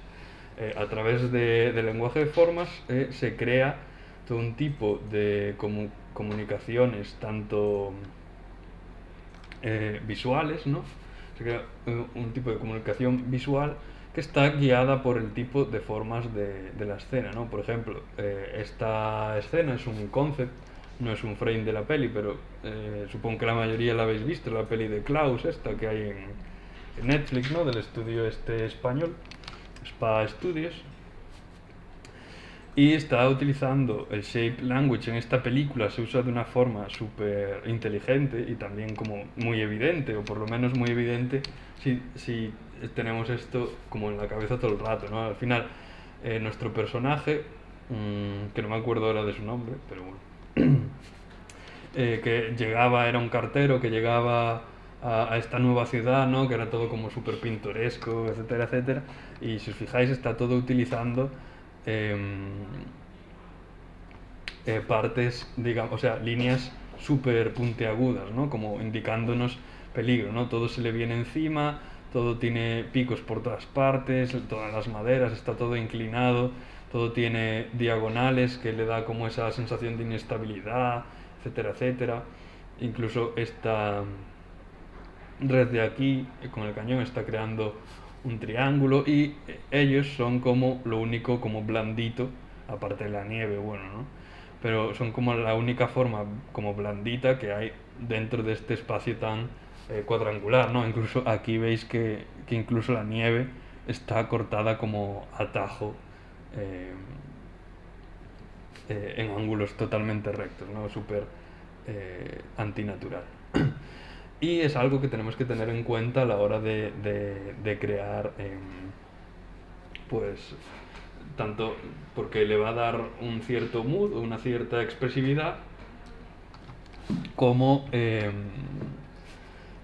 A: A través del lenguaje de formas se crea todo un tipo de comunicaciones, tanto visuales, ¿no? Se crea un tipo de comunicación visual que está guiada por el tipo de formas de la escena, ¿no? Por ejemplo, esta escena es un concept, no es un frame de la peli, pero supongo que la mayoría la habéis visto, la peli de Klaus, esta que hay en Netflix, ¿no? Del estudio este español, Spa Studios. Y está utilizando el Shape Language en esta película, se usa de una forma súper inteligente y también como muy evidente, o por lo menos muy evidente si tenemos esto como en la cabeza todo el rato, ¿no? Al final, nuestro personaje, que no me acuerdo ahora de su nombre, pero bueno, que llegaba, era un cartero que llegaba a esta nueva ciudad, ¿no? Que era todo como súper pintoresco, etcétera, etcétera, y si os fijáis está todo utilizando partes, digamos, o sea, líneas súper puntiagudas, ¿no? Como indicándonos peligro, ¿no? Todo se le viene encima, todo tiene picos por todas partes, todas las maderas, está todo inclinado, todo tiene diagonales que le da como esa sensación de inestabilidad, etcétera, etcétera. Incluso esta red de aquí con el cañón está creando un triángulo y ellos son como lo único como blandito, aparte de la nieve, bueno, ¿no? Pero son como la única forma como blandita que hay dentro de este espacio tan cuadrangular, ¿no? Incluso aquí veis que incluso la nieve está cortada como atajo en ángulos totalmente rectos, ¿no? Súper antinatural. Y es algo que tenemos que tener en cuenta a la hora de crear, pues, tanto porque le va a dar un cierto mood, una cierta expresividad, como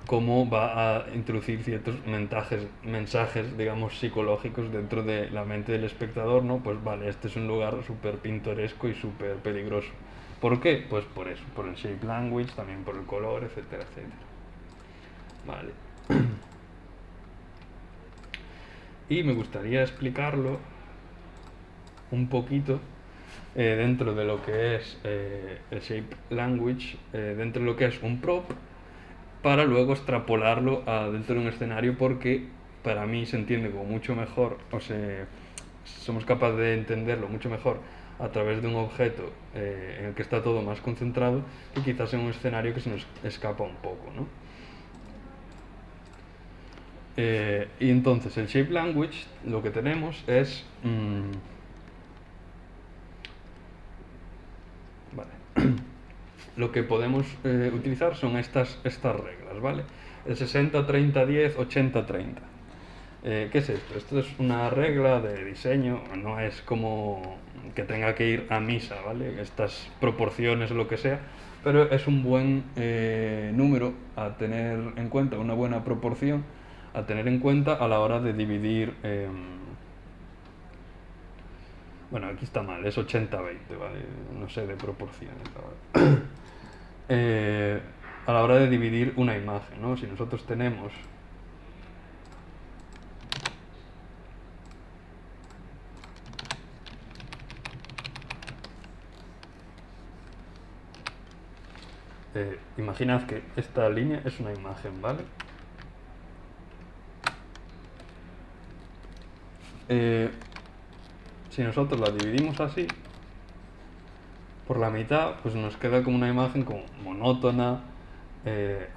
A: cómo va a introducir ciertos mensajes, digamos, psicológicos dentro de la mente del espectador, ¿no? Pues vale, este es un lugar súper pintoresco y súper peligroso. ¿Por qué? Pues por eso, por el shape language, también por el color, etcétera, etcétera. Vale. Y me gustaría explicarlo un poquito dentro de lo que es el shape language, dentro de lo que es un prop, para luego extrapolarlo dentro de un escenario, porque para mí se entiende como mucho mejor, o sea, somos capaces de entenderlo mucho mejor a través de un objeto en el que está todo más concentrado, que quizás en un escenario que se nos escapa un poco, ¿no? Y entonces el shape language lo que tenemos es vale. Lo que podemos utilizar son estas reglas, ¿vale? El 60, 30, 10, 80, 30. ¿Qué es esto? Esto es una regla de diseño, no es como que tenga que ir a misa, ¿vale? Estas proporciones o lo que sea, pero es un buen número a tener en cuenta, una buena proporción a tener en cuenta a la hora de dividir. Bueno, aquí está mal, es 80-20, ¿vale? No sé de proporciones. A la hora de dividir una imagen, ¿no? Si nosotros tenemos imaginad que esta línea es una imagen, ¿vale? Si nosotros la dividimos así, por la mitad, pues nos queda como una imagen como monótona,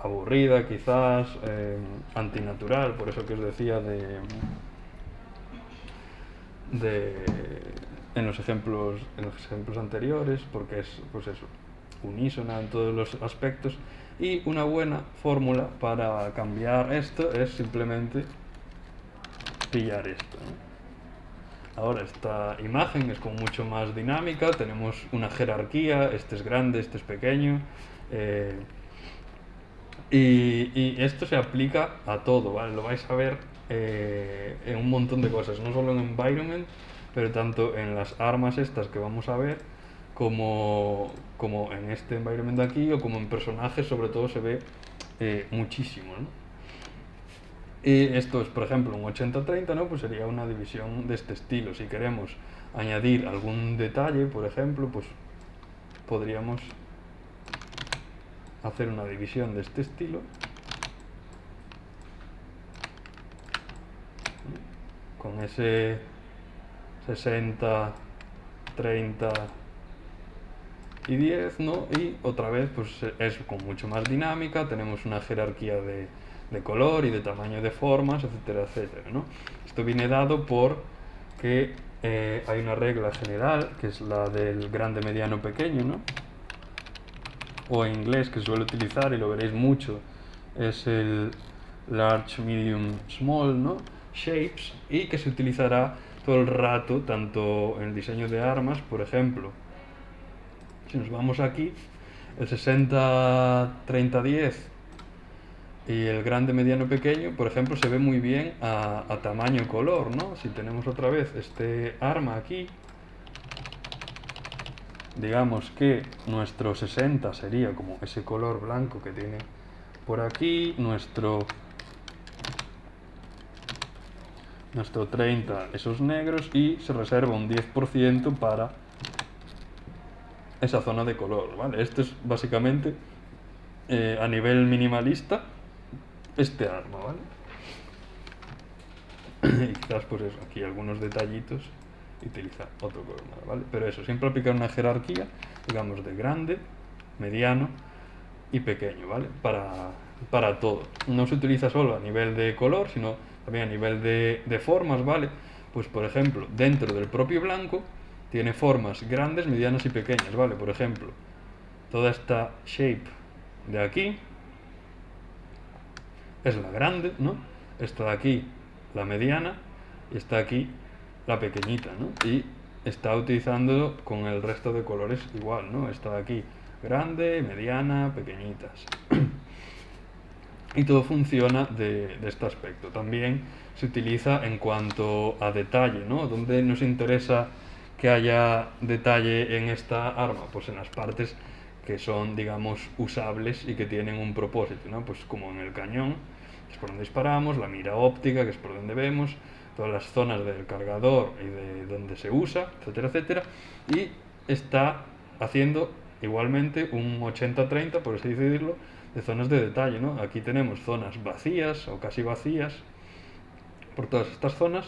A: aburrida quizás, antinatural, por eso que os decía en los ejemplos anteriores, porque es pues eso, unísona en todos los aspectos. Y una buena fórmula para cambiar esto es simplemente pillar esto, ¿no? Ahora esta imagen es como mucho más dinámica, tenemos una jerarquía, este es grande, este es pequeño, y esto se aplica a todo, ¿vale? Lo vais a ver en un montón de cosas, no solo en environment, pero tanto en las armas estas que vamos a ver, como en este environment de aquí, o como en personajes, sobre todo se ve muchísimo, ¿no? Y esto es, por ejemplo, un 80-30, ¿no? Pues sería una división de este estilo. Si queremos añadir algún detalle, por ejemplo, pues podríamos hacer una división de este estilo, con ese 60, 30 y 10, ¿no? Y otra vez pues es con mucho más dinámica, tenemos una jerarquía de color y de tamaño de formas, etcétera, etcétera, ¿no? Esto viene dado por que hay una regla general, que es la del grande, mediano, pequeño, ¿no? O en inglés, que suelo utilizar y lo veréis mucho, es el large, medium, small, ¿no? Shapes, y que se utilizará todo el rato, tanto en el diseño de armas, por ejemplo. Si nos vamos aquí, el 60-30-10 y el grande, mediano, pequeño, por ejemplo, se ve muy bien a tamaño y color, ¿no? Si tenemos otra vez este arma aquí, digamos que nuestro 60 sería como ese color blanco que tiene por aquí, nuestro hasta 30 esos negros y se reserva un 10% para esa zona de color, ¿vale? Esto es básicamente a nivel minimalista este arma, ¿vale? Y quizás pues eso, aquí algunos detallitos utiliza otro color, ¿vale? Pero eso, siempre aplicar una jerarquía, digamos, de grande, mediano y pequeño, ¿vale? Para todo. No se utiliza solo a nivel de color, sino también a nivel de formas, ¿vale? Pues por ejemplo, dentro del propio blanco tiene formas grandes, medianas y pequeñas, ¿vale? Por ejemplo, toda esta shape de aquí es la grande, ¿no? Esta de aquí la mediana y está aquí la pequeñita, ¿no? Y está utilizando con el resto de colores igual, ¿no? Esta de aquí grande, mediana, pequeñitas. Y todo funciona de este aspecto. También se utiliza en cuanto a detalle, ¿no? ¿Dónde nos interesa que haya detalle en esta arma? Pues en las partes que son, digamos, usables y que tienen un propósito, ¿no? Pues como en el cañón, que es por donde disparamos, la mira óptica, que es por donde vemos, todas las zonas del cargador y de donde se usa, etcétera, etcétera. Y está haciendo igualmente un 80-30, por así decirlo, de zonas de detalle, ¿no? Aquí tenemos zonas vacías o casi vacías por todas estas zonas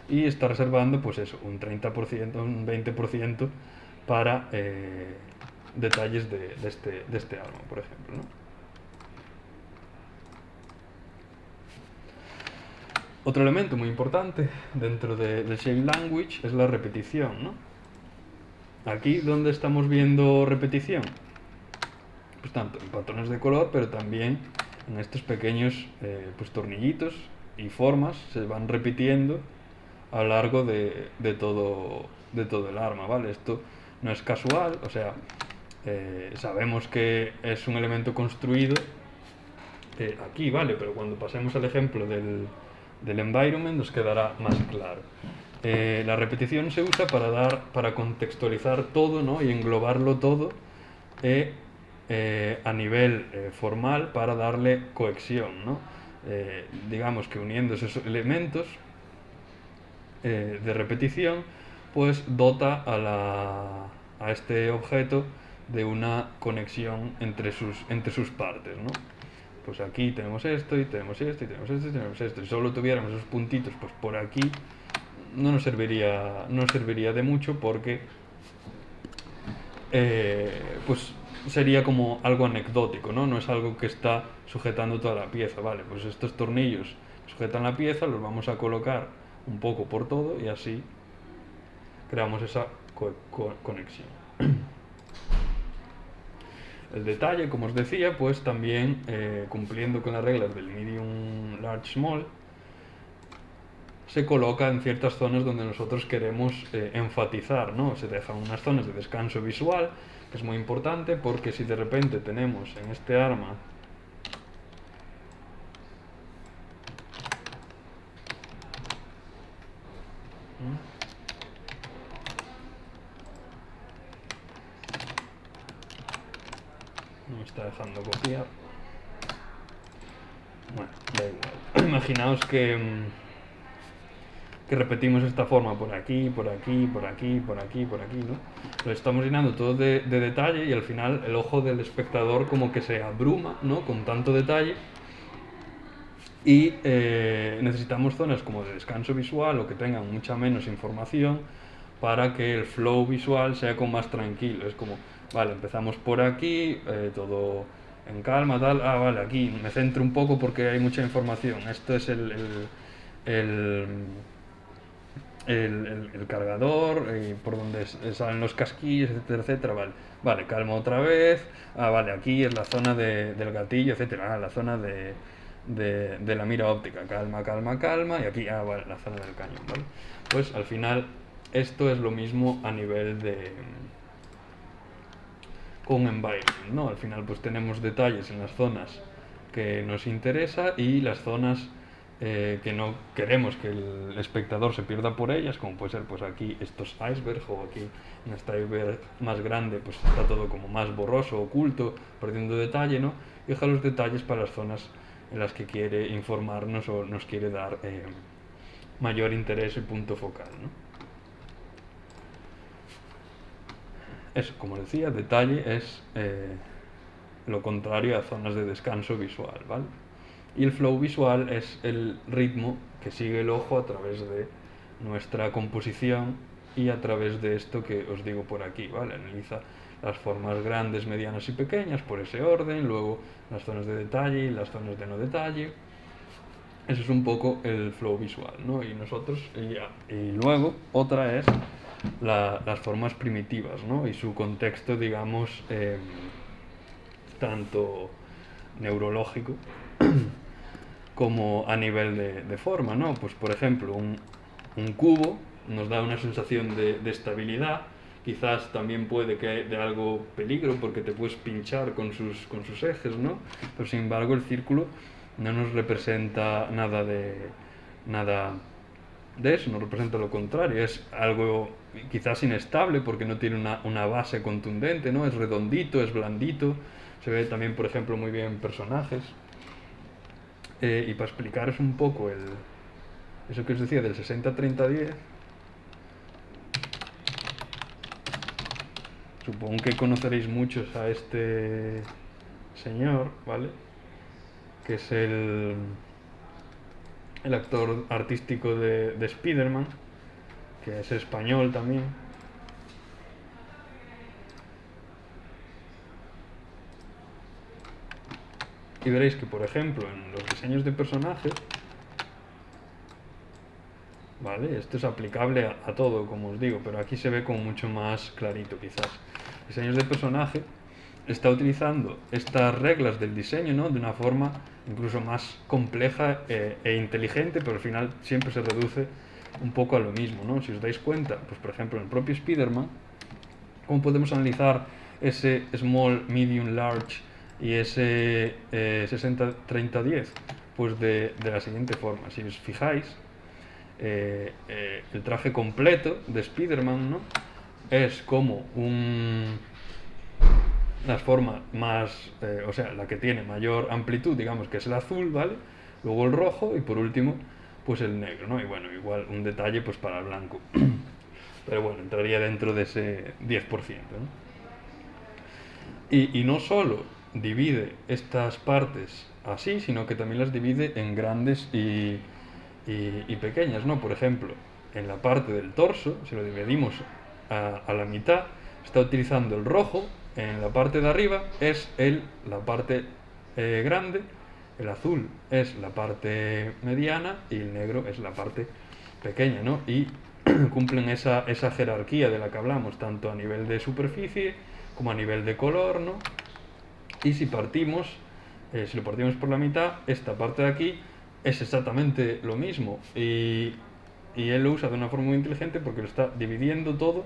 A: y está reservando pues eso, un 30%, un 20% para detalles de este arma, por ejemplo, ¿no? Otro elemento muy importante dentro del Shape Language es la repetición, ¿no? Aquí donde estamos viendo repetición, pues tanto en patrones de color, pero también en estos pequeños pues tornillitos y formas se van repitiendo a lo largo de todo el arma, ¿vale? Esto no es casual, o sea, sabemos que es un elemento construido aquí, ¿vale? Pero cuando pasemos al ejemplo del environment nos quedará más claro. La repetición se usa para contextualizar todo, ¿no? Y englobarlo todo a nivel formal para darle cohesión, ¿no? Digamos que uniendo esos elementos de repetición, pues dota a este objeto de una conexión entre sus partes, ¿no? Pues aquí tenemos esto, y tenemos esto, y tenemos esto, y tenemos esto. Si solo tuviéramos esos puntitos pues por aquí, no nos serviría de mucho porque pues sería como algo anecdótico, ¿no? No es algo que está sujetando toda la pieza, ¿vale? Pues estos tornillos sujetan la pieza, los vamos a colocar un poco por todo y así creamos esa conexión. El detalle, como os decía, pues también cumpliendo con las reglas del medium, large, small, se coloca en ciertas zonas donde nosotros queremos enfatizar, ¿no? Se dejan unas zonas de descanso visual, que es muy importante porque si de repente tenemos en este arma no me está dejando copiar, bueno, da igual. Imaginaos que repetimos esta forma por aquí, por aquí, por aquí, por aquí, por aquí, ¿no? Lo estamos llenando todo de detalle y al final el ojo del espectador como que se abruma, ¿no? Con tanto detalle y necesitamos zonas como de descanso visual o que tengan mucha menos información para que el flow visual sea como más tranquilo. Es como, vale, empezamos por aquí, todo en calma, tal, vale, aquí me centro un poco porque hay mucha información. Esto es el cargador, por donde salen los casquillos, etcétera, etcétera, vale, calma otra vez, vale, aquí es la zona del gatillo, etcétera, la zona de la mira óptica, calma, calma, calma, y aquí, vale, la zona del cañón, ¿vale? Pues al final esto es lo mismo a nivel con environment, ¿no? Al final pues tenemos detalles en las zonas que nos interesa y las zonas que no queremos que el espectador se pierda por ellas, como puede ser pues aquí estos icebergs o aquí en este iceberg más grande pues está todo como más borroso, oculto, perdiendo detalle, ¿no? Y deja los detalles para las zonas en las que quiere informarnos o nos quiere dar mayor interés y punto focal, ¿no? Eso, como decía, detalle es lo contrario a zonas de descanso visual, ¿vale? Y el flow visual es el ritmo que sigue el ojo a través de nuestra composición y a través de esto que os digo por aquí, ¿vale? Analiza las formas grandes, medianas y pequeñas por ese orden, luego las zonas de detalle y las zonas de no detalle. Eso es un poco el flow visual, ¿no? Y luego otra es las formas primitivas, ¿no? Y su contexto, digamos, tanto neurológico como a nivel de forma, ¿no? Pues por ejemplo, un cubo nos da una sensación de estabilidad, quizás también puede que de algo peligro porque te puedes pinchar con sus ejes, ¿no? Pero sin embargo el círculo no nos representa nada de eso, nos representa lo contrario, es algo quizás inestable porque no tiene una base contundente, ¿no? Es redondito, es blandito, se ve también, por ejemplo, muy bien en personajes. Y para explicaros un poco eso que os decía del 60-30-10, supongo que conoceréis muchos a este señor, ¿vale? Que es el actor artístico de Spider-Man, que es español también. Y veréis que, por ejemplo, en los diseños de personajes, ¿vale? Esto es aplicable a todo, como os digo, pero aquí se ve como mucho más clarito, quizás. Diseños de personaje está utilizando estas reglas del diseño, ¿no? De una forma incluso más compleja e inteligente, pero al final siempre se reduce un poco a lo mismo, ¿no? Si os dais cuenta, pues por ejemplo en el propio Spider-Man, ¿cómo podemos analizar ese small, medium, large y ese 60-30-10? Pues de la siguiente forma. Si os fijáis, el traje completo de Spider-Man, ¿no? Es como la forma más, o sea, la que tiene mayor amplitud, digamos que es el azul, ¿vale? Luego el rojo y por último, pues el negro, ¿no? Y bueno, igual un detalle pues para el blanco. Pero bueno, entraría dentro de ese 10%, ¿no? Y no solo divide estas partes así, sino que también las divide en grandes y pequeñas, ¿no? Por ejemplo, en la parte del torso, si lo dividimos a la mitad, está utilizando el rojo, en la parte de arriba es la parte grande, el azul es la parte mediana y el negro es la parte pequeña, ¿no? Y cumplen esa jerarquía de la que hablamos, tanto a nivel de superficie como a nivel de color, ¿no? Y si lo partimos por la mitad, esta parte de aquí es exactamente lo mismo y él lo usa de una forma muy inteligente porque lo está dividiendo todo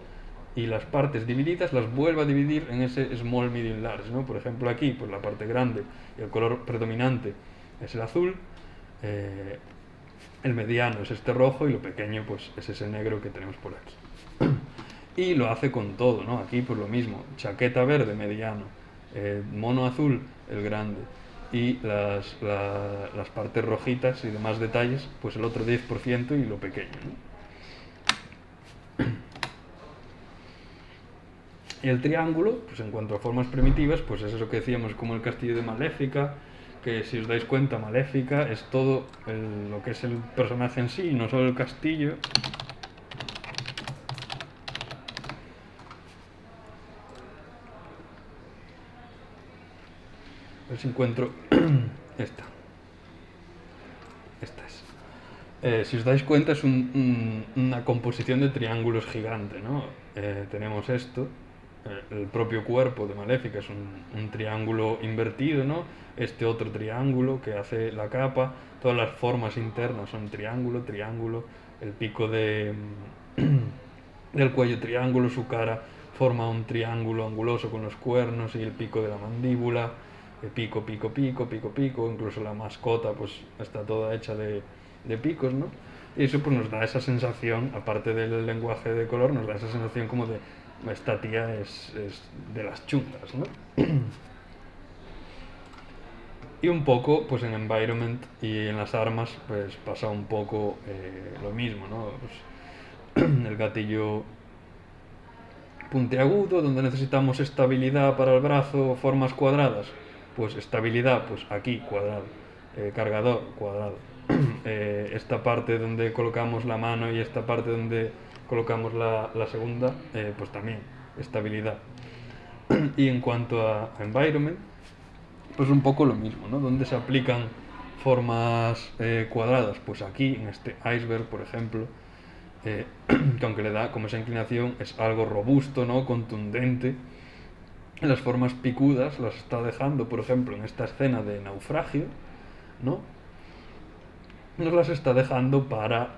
A: y las partes divididas las vuelve a dividir en ese small, medium, large, ¿no? Por ejemplo aquí, pues la parte grande y el color predominante es el azul, el mediano es este rojo y lo pequeño pues es ese negro que tenemos por aquí. Y lo hace con todo, ¿no? Aquí pues lo mismo, chaqueta verde, mediano, mono azul, el grande, y las partes rojitas y demás detalles, pues el otro 10% y lo pequeño, ¿no? Y el triángulo, pues en cuanto a formas primitivas, pues es eso que decíamos como el castillo de Maléfica, que si os dais cuenta, Maléfica es todo lo que es el personaje en sí, no solo el castillo. A ver si encuentro esta es. Si os dais cuenta es una composición de triángulos gigante, ¿no? Tenemos esto, el propio cuerpo de Maléfica es un triángulo invertido, ¿no? Este otro triángulo que hace la capa, todas las formas internas son triángulo, triángulo, el pico del cuello triángulo, su cara forma un triángulo anguloso con los cuernos y el pico de la mandíbula, pico, pico, pico, pico, pico, incluso la mascota pues está toda hecha de picos, ¿no? Y eso pues nos da esa sensación, aparte del lenguaje de color, nos da esa sensación como de esta tía es de las chungas, ¿no? Y un poco, pues en environment y en las armas, pues pasa un poco lo mismo, ¿no? Pues, el gatillo puntiagudo, donde necesitamos estabilidad para el brazo, formas cuadradas, pues estabilidad, pues aquí, cuadrado, cargador, cuadrado. Esta parte donde colocamos la mano y esta parte donde colocamos la segunda, pues también, estabilidad. Y en cuanto a environment, pues un poco lo mismo, ¿no? Donde se aplican formas cuadradas, pues aquí, en este iceberg, por ejemplo, que aunque le da como esa inclinación es algo robusto, ¿no? Contundente. Las formas picudas las está dejando, por ejemplo, en esta escena de naufragio, ¿no? Nos las está dejando para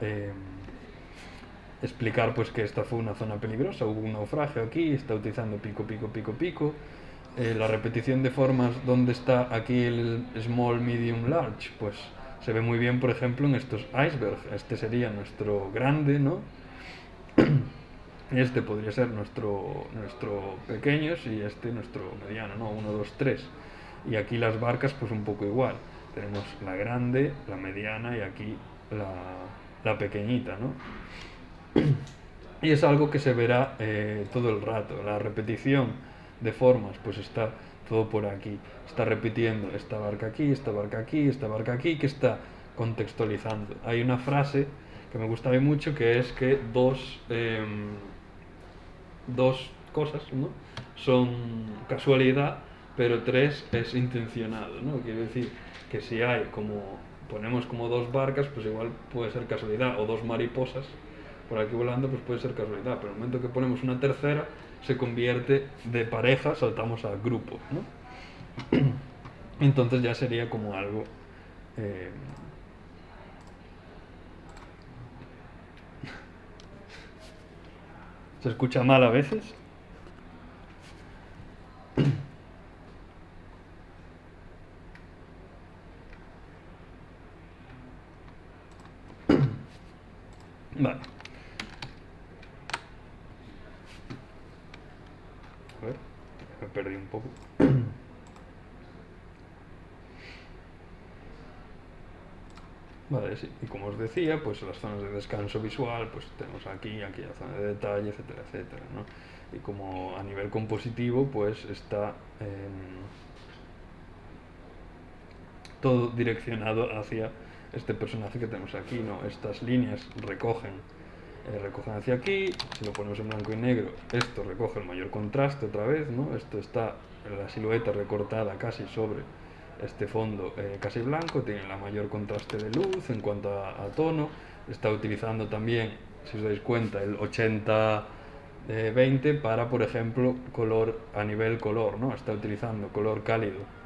A: explicar pues que esta fue una zona peligrosa, hubo un naufragio aquí, está utilizando pico, pico, pico, pico. La repetición de formas, ¿dónde está aquí el small, medium, large? Pues se ve muy bien, por ejemplo, en estos icebergs. Este sería nuestro grande, ¿no? Este podría ser nuestro pequeño y este nuestro mediano, ¿no? 1, 2, 3. Y aquí las barcas, pues un poco igual. Tenemos la grande, la mediana y aquí la pequeñita, ¿no? Y es algo que se verá todo el rato. La repetición de formas, pues está todo por aquí. Está repitiendo esta barca aquí, esta barca aquí, esta barca aquí, que está contextualizando. Hay una frase que me gusta mucho que es que dos cosas, ¿no? Son casualidad, pero tres es intencionado, ¿no? Quiere decir que si hay ponemos como dos barcas, pues igual puede ser casualidad, o dos mariposas por aquí volando, pues puede ser casualidad, pero en el momento que ponemos una tercera, se convierte de pareja, saltamos a grupo, ¿no? Entonces ya sería como algo... ¿Se escucha mal a veces? Vale. A ver, me perdí un poco. Vale, sí. Y como os decía, pues las zonas de descanso visual, pues tenemos aquí, aquí la zona de detalle, etcétera, etcétera, ¿no? Y como a nivel compositivo, pues está todo direccionado hacia este personaje que tenemos aquí, ¿no? Estas líneas recogen hacia aquí, si lo ponemos en blanco y negro, esto recoge el mayor contraste otra vez, ¿no? Esto está la silueta recortada casi sobre este fondo casi blanco, tiene la mayor contraste de luz en cuanto a tono, está utilizando también, si os dais cuenta, el 80-20 para, por ejemplo, color a nivel color, ¿no? Está utilizando color cálido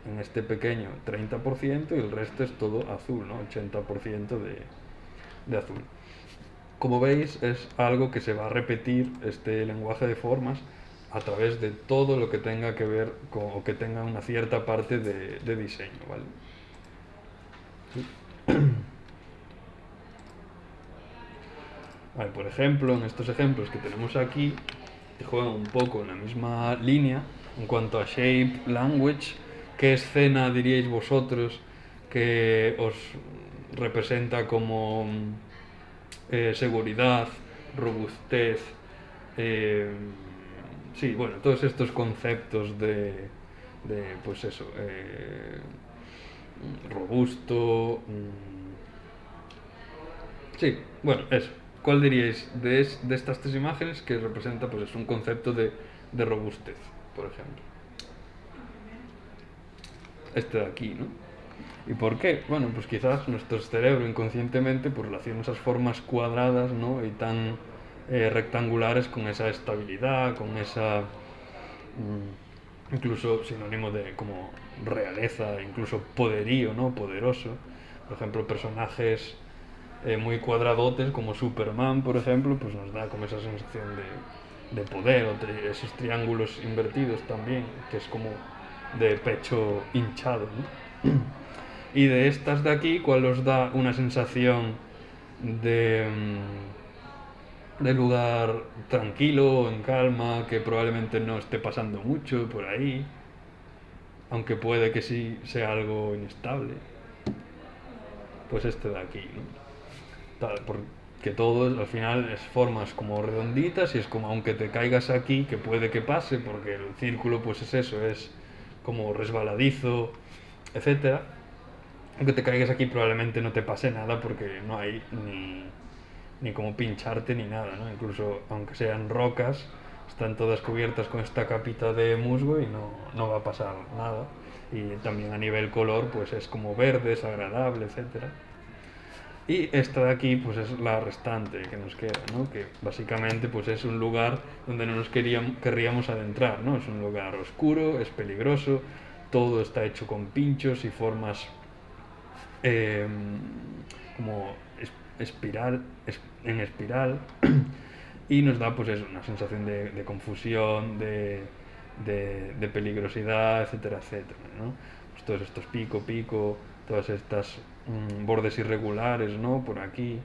A: en este pequeño 30% y el resto es todo azul, ¿no? 80% de azul. Como veis, es algo que se va a repetir este lenguaje de formas a través de todo lo que tenga que ver con, o que tenga una cierta parte de diseño, ¿vale? Sí. Vale, por ejemplo, en estos ejemplos que tenemos aquí, que juegan un poco en la misma línea en cuanto a shape, language. ¿Qué escena diríais vosotros que os representa como seguridad, robustez? Sí, bueno, todos estos conceptos pues eso, robusto. Sí, bueno, eso. ¿Cuál diríais de estas tres imágenes que representa pues es un concepto de robustez, por ejemplo? Este de aquí, ¿no? ¿Y por qué? Bueno, pues quizás nuestro cerebro inconscientemente pues relaciona esas formas cuadradas, ¿no? Y tan rectangulares con esa estabilidad, con esa incluso sinónimo de como realeza, incluso poderío, ¿no? Poderoso. Por ejemplo, personajes muy cuadradotes como Superman, por ejemplo, pues nos da como esa sensación de poder, o esos triángulos invertidos también, que es como de pecho hinchado, ¿no? Y de estas de aquí, ¿cuál os da una sensación de lugar tranquilo, en calma, que probablemente no esté pasando mucho por ahí? aunque puede que sí sea algo inestable, pues este de aquí, ¿no? Porque todo al final es formas como redonditas y es como aunque te caigas aquí, que puede que pase, porque el círculo pues es eso, es como resbaladizo, etcétera. Aunque te caigas aquí probablemente no te pase nada porque no hay ni como pincharte ni nada, ¿no? Incluso aunque sean rocas, están todas cubiertas con esta capita de musgo y no va a pasar nada. Y también a nivel color pues es como verde, es agradable, etcétera. Y esta de aquí pues es la restante que nos queda, ¿no? Que básicamente pues es un lugar donde no nos querríamos adentrar, ¿no? Es un lugar oscuro, es peligroso, todo está hecho con pinchos y formas eh, como en espiral y nos da pues eso, una sensación de confusión, de peligrosidad, etcétera, etcétera, ¿no? Pues todos estos pico, todas estas bordes irregulares, ¿no? Por aquí,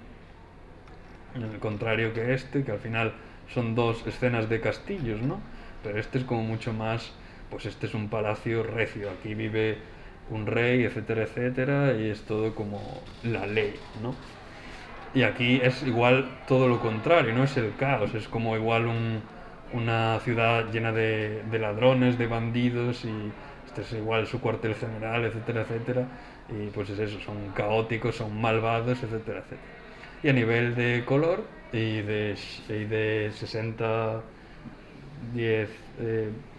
A: en el contrario que este, que al final son dos escenas de castillos, ¿no? Pero este es como mucho más, pues este es un palacio recio, aquí vive un rey, etcétera, etcétera, y es todo como la ley, ¿no? Y aquí es igual todo lo contrario, no es el caos, es como igual una ciudad llena de ladrones, de bandidos y este es igual su cuartel general, etcétera, etcétera. Y pues es eso, son caóticos, son malvados, etcétera, etcétera. Y a nivel de color y de 60, 10,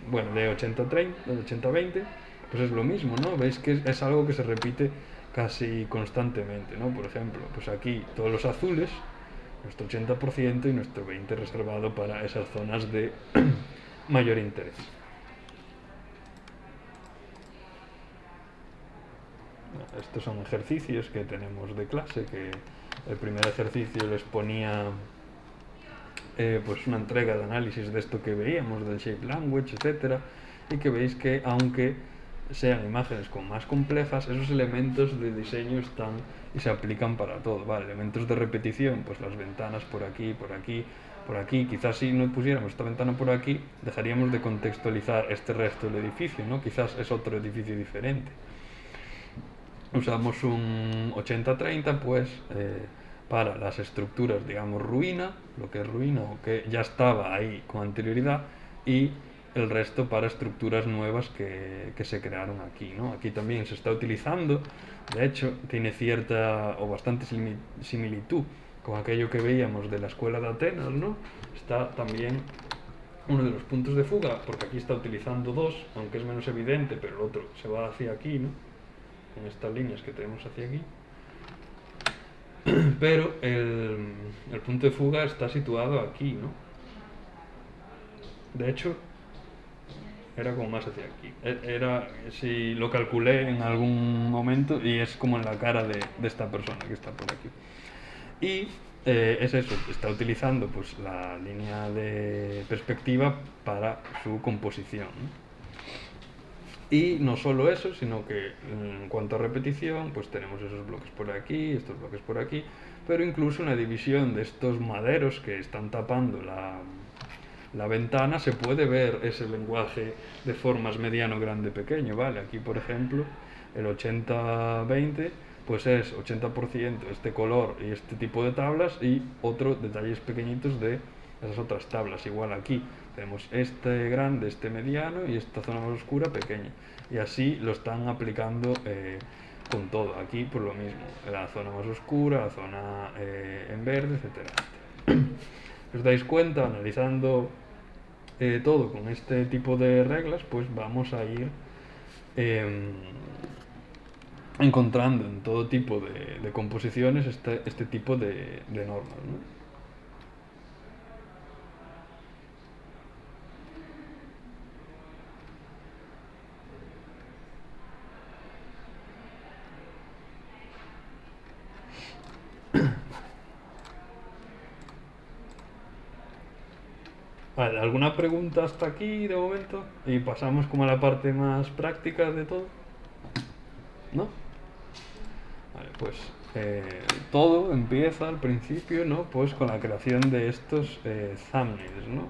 A: bueno, de 80-30, de 80-20, pues es lo mismo, ¿no? Veis que es algo que se repite casi constantemente, ¿no? Por ejemplo, pues aquí todos los azules, nuestro 80% y nuestro 20% reservado para esas zonas de mayor interés. Estos son ejercicios que tenemos de clase, que el primer ejercicio les ponía pues una entrega de análisis de esto que veíamos, del shape language, etcétera, y que veis que aunque sean imágenes como más complejas, esos elementos de diseño están y se aplican para todo, ¿vale? Elementos de repetición, pues las ventanas por aquí, por aquí, por aquí. Quizás si no pusiéramos esta ventana por aquí, dejaríamos de contextualizar este resto del edificio, ¿no? Quizás es otro edificio diferente. Usamos un 80-30, pues para las estructuras, digamos, ruina, lo que es ruina o que ya estaba ahí con anterioridad, y el resto para estructuras nuevas que se crearon aquí, ¿no? Aquí también se está utilizando, de hecho, tiene cierta o bastante similitud con aquello que veíamos de la escuela de Atenas, ¿no? Está también uno de los puntos de fuga, porque aquí está utilizando dos, aunque es menos evidente, pero el otro se va hacia aquí, ¿no? En estas líneas que tenemos hacia aquí. Pero el punto de fuga está situado aquí, ¿no? De hecho, era como más hacia aquí. Era, si lo calculé en algún momento, y es como en la cara de esta persona que está por aquí. Y es eso, está utilizando pues la línea de perspectiva para su composición, ¿no? Y no solo eso, sino que en cuanto a repetición, pues tenemos esos bloques por aquí, estos bloques por aquí, pero incluso una división de estos maderos que están tapando la ventana, se puede ver ese lenguaje de formas mediano, grande, pequeño, ¿vale? Aquí, por ejemplo, el 80-20, pues es 80% este color y este tipo de tablas y otro detalles pequeñitos de esas otras tablas. Igual aquí tenemos este grande, este mediano y esta zona más oscura pequeña, y así lo están aplicando con todo. Aquí por lo mismo, la zona más oscura, la zona en verde, etcétera, etcétera. ¿Os dais cuenta? Analizando todo con este tipo de reglas, pues vamos a ir encontrando en todo tipo de composiciones este tipo de normas, ¿no? Vale, ¿alguna pregunta hasta aquí de momento? Y pasamos como a la parte más práctica de todo. ¿No? Vale, pues todo empieza al principio, ¿no? Pues con la creación de estos thumbnails, ¿no?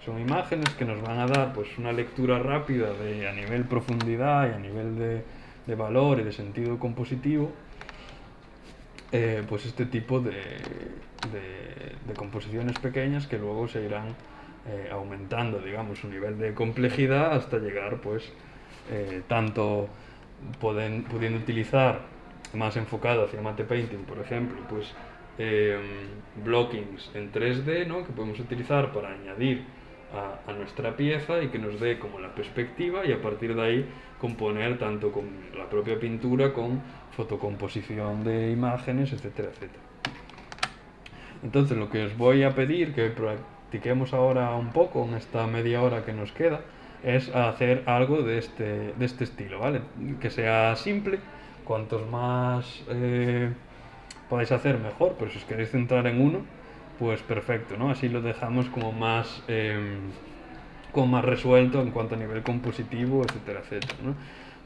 A: Son imágenes que nos van a dar pues una lectura rápida a nivel profundidad y a nivel de valor y de sentido compositivo, pues este tipo de composiciones pequeñas que luego se irán aumentando, digamos, su nivel de complejidad hasta llegar, pues, tanto pudiendo utilizar más enfocado hacia matte painting, por ejemplo, pues blockings en 3D, ¿no? Que podemos utilizar para añadir a nuestra pieza y que nos dé como la perspectiva y a partir de ahí componer tanto con la propia pintura, con fotocomposición de imágenes, etcétera, etcétera. Entonces lo que os voy a pedir que practiquemos ahora un poco en esta media hora que nos queda es hacer algo de este estilo, ¿vale? Que sea simple, cuantos más podáis hacer mejor, pero si os queréis centrar en uno, pues perfecto, ¿no? Así lo dejamos como más resuelto en cuanto a nivel compositivo, etcétera, etcétera, ¿no?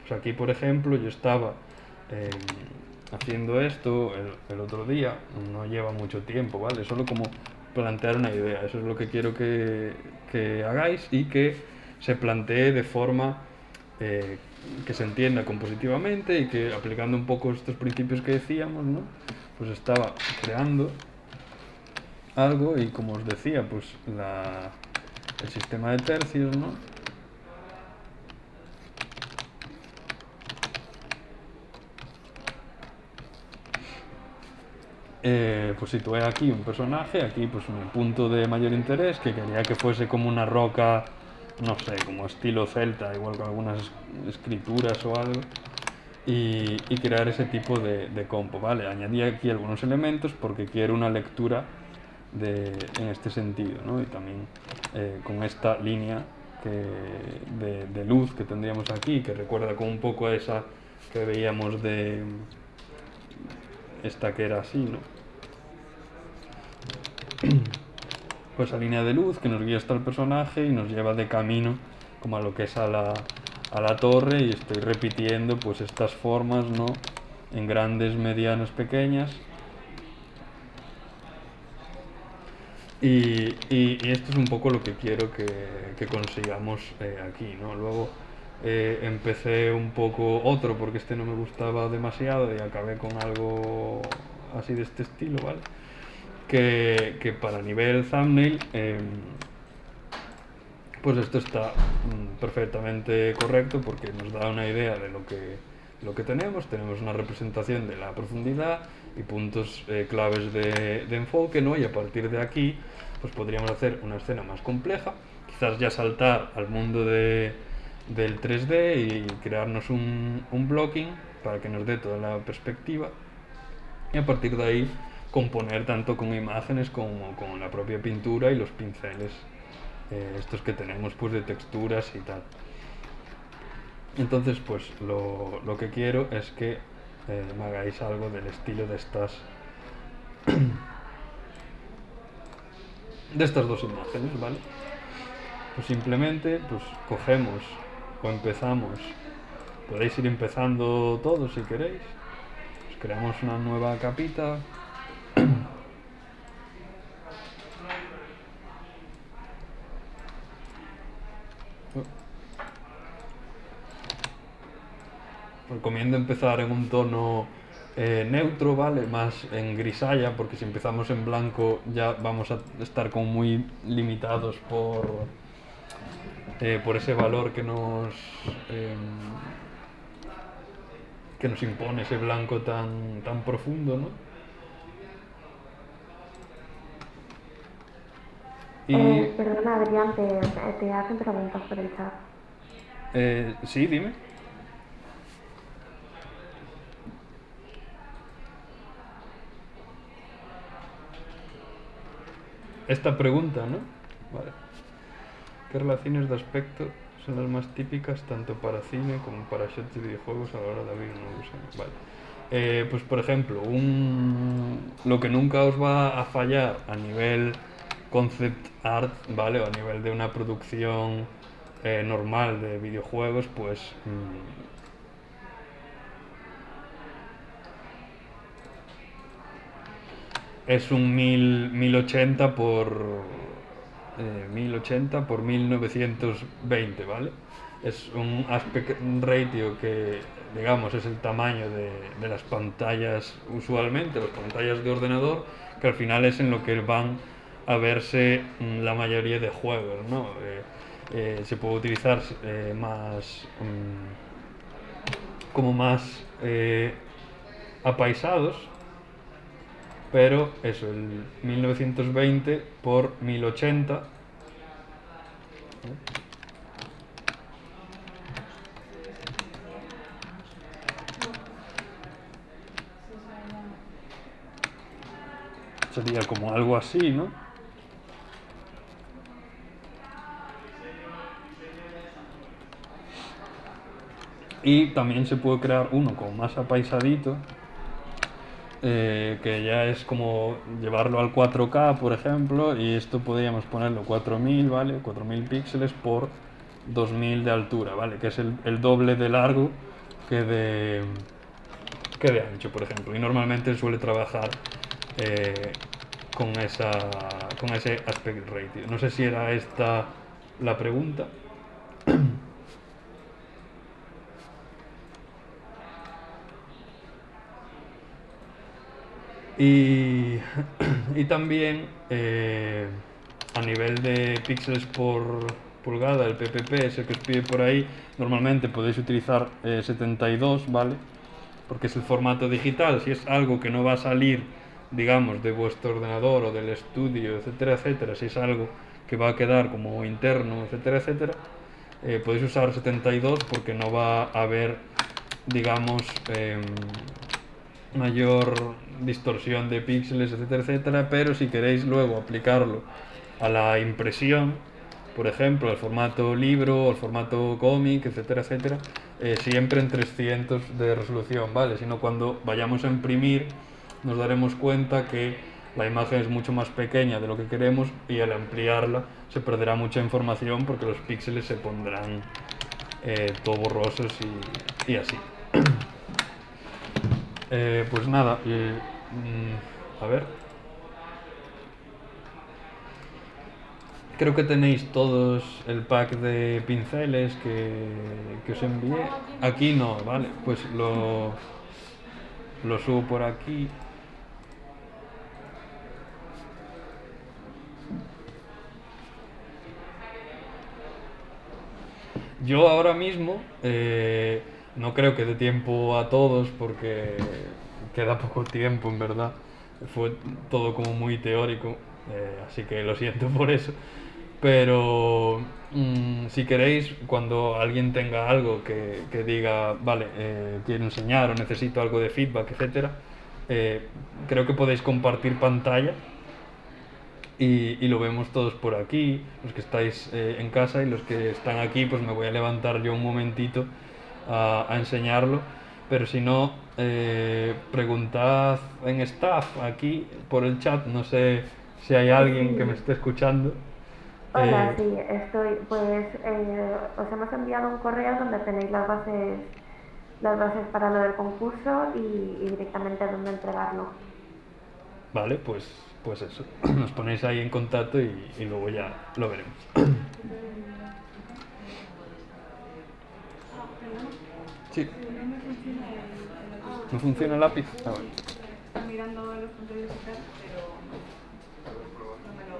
A: Pues aquí, por ejemplo, yo estaba haciendo esto el otro día, no lleva mucho tiempo, ¿vale? Solo como plantear una idea, eso es lo que quiero que hagáis y que se plantee de forma que se entienda compositivamente y que aplicando un poco estos principios que decíamos, ¿no? Pues estaba creando algo y como os decía, pues el sistema de tercios, ¿no? Pues situé aquí un personaje, aquí pues un punto de mayor interés que quería que fuese como una roca, no sé, como estilo celta, igual con algunas escrituras o algo, y crear ese tipo de compo, ¿vale? Añadí aquí algunos elementos porque quiero una lectura en este sentido, ¿no? Y también con esta línea de luz que tendríamos aquí, que recuerda como un poco a esa que veíamos de esta que era así, ¿no? Pues esa línea de luz que nos guía hasta el personaje y nos lleva de camino como a lo que es a la torre y estoy repitiendo pues estas formas, ¿no? En grandes, medianas, pequeñas. Y esto es un poco lo que quiero que consigamos aquí, ¿no? Luego empecé un poco otro porque este no me gustaba demasiado y acabé con algo así de este estilo, ¿vale? Que para nivel thumbnail, pues esto está perfectamente correcto porque nos da una idea de lo que tenemos una representación de la profundidad y puntos claves de enfoque, ¿no? Y a partir de aquí pues podríamos hacer una escena más compleja, quizás ya saltar al mundo del 3D y crearnos un blocking para que nos dé toda la perspectiva y a partir de ahí componer tanto con imágenes como con la propia pintura y los pinceles estos que tenemos pues de texturas y tal. Entonces pues lo que quiero es que me hagáis algo del estilo de estas dos imágenes, ¿vale? Pues simplemente pues cogemos o empezamos, podéis ir empezando todos si queréis, pues creamos una nueva capita. Recomiendo empezar en un tono neutro, ¿vale? Más en grisalla, porque si empezamos en blanco ya vamos a estar como muy limitados por ese valor que nos impone ese blanco tan profundo, ¿no?
C: Perdona, Adrián, te hacen preguntas por el chat.
A: Sí, dime. Esta pregunta, ¿no? Vale. ¿Qué relaciones de aspecto son las más típicas tanto para cine como para shots de videojuegos a la hora de abrir un nuevo diseño? Vale. Pues por ejemplo, lo que nunca os va a fallar a nivel concept art, ¿vale? O a nivel de una producción normal de videojuegos, pues es un 1080 por 1080 por 1920, ¿vale? Es un aspect ratio que, digamos, es el tamaño de las pantallas usualmente, las pantallas de ordenador, que al final es en lo que van a verse la mayoría de juegos, ¿no? Se puede utilizar más como más apaisados, pero eso, el 1920 por 1080. Sería como algo así, ¿no? Y también se puede crear uno como más apaisadito, que ya es como llevarlo al 4K, por ejemplo, y esto podríamos ponerlo 4000, ¿vale? 4000 píxeles por 2000 de altura, ¿vale? Que es el doble de largo que de ancho, por ejemplo. Y normalmente suele trabajar con ese aspect ratio. No sé si era esta la pregunta. Y, y también a nivel de píxeles por pulgada, el PPP, ese que os pide por ahí, normalmente podéis utilizar 72, ¿vale? Porque es el formato digital. Si es algo que no va a salir, digamos, de vuestro ordenador o del estudio, etcétera, etcétera, si es algo que va a quedar como interno, etcétera, etcétera, podéis usar 72 porque no va a haber, digamos, mayor distorsión de píxeles, etcétera, etcétera, pero si queréis luego aplicarlo a la impresión, por ejemplo, al formato libro, al formato cómic, etcétera, etcétera, siempre en 300 de resolución, ¿vale? Si no, cuando vayamos a imprimir nos daremos cuenta que la imagen es mucho más pequeña de lo que queremos y al ampliarla se perderá mucha información porque los píxeles se pondrán todo borrosos y así. Pues nada, a ver. Creo que tenéis todos el pack de pinceles que os envié. Aquí no, ¿vale? Pues lo subo por aquí. Yo ahora mismo no creo que dé tiempo a todos porque queda poco tiempo, en verdad. Fue todo como muy teórico, así que lo siento por eso. Pero si queréis, cuando alguien tenga algo que diga, vale, quiero enseñar o necesito algo de feedback, etcétera, creo que podéis compartir pantalla y lo vemos todos por aquí, los que estáis en casa y los que están aquí, pues me voy a levantar yo un momentito a enseñarlo. Pero si no, preguntad en staff aquí por el chat, no sé si hay alguien que me esté escuchando.
C: Hola, sí, estoy, pues os hemos enviado un correo donde tenéis las bases para lo del concurso y directamente dónde entregarlo.
A: Vale, pues eso, nos ponéis ahí en contacto y luego ya lo veremos. Sí. ¿No funciona el lápiz? Ah, vale.
B: Está mirando los controles y tal, pero no me lo...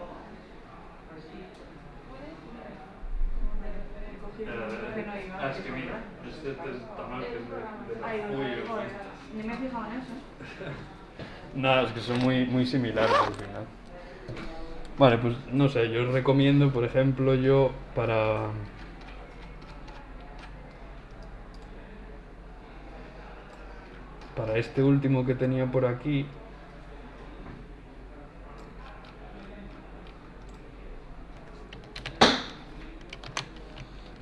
B: He cogido que no iba.
A: Es que mira, este está mal, que es de
B: Ay,
A: julio.
B: joder, ni me he fijado en eso.
A: Nada, es que son muy similares al final. Vale, pues no sé, yo os recomiendo, por ejemplo, yo para este último que tenía por aquí,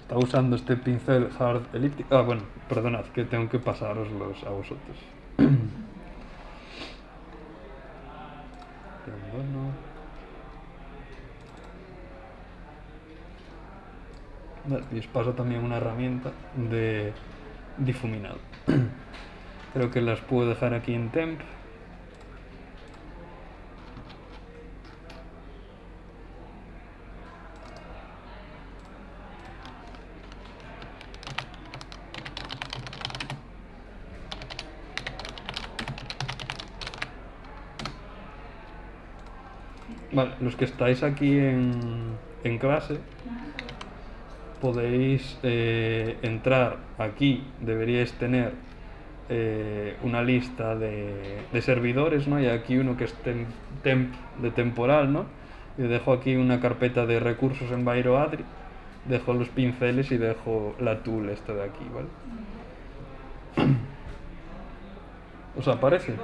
A: estaba usando este pincel Hard Elliptic. Ah, bueno, perdonad, que tengo que pasároslos a vosotros. Bueno. Vale, y os paso también una herramienta de difuminado. Creo que las puedo dejar aquí en temp. Vale, los que estáis aquí en clase, podéis entrar aquí, deberíais tener una lista de servidores, ¿no? Y aquí uno que es de temporal, ¿no? Yo dejo aquí una carpeta de recursos en Byro Adri, dejo los pinceles y dejo la tool esta de aquí, ¿vale? ¿Os aparece?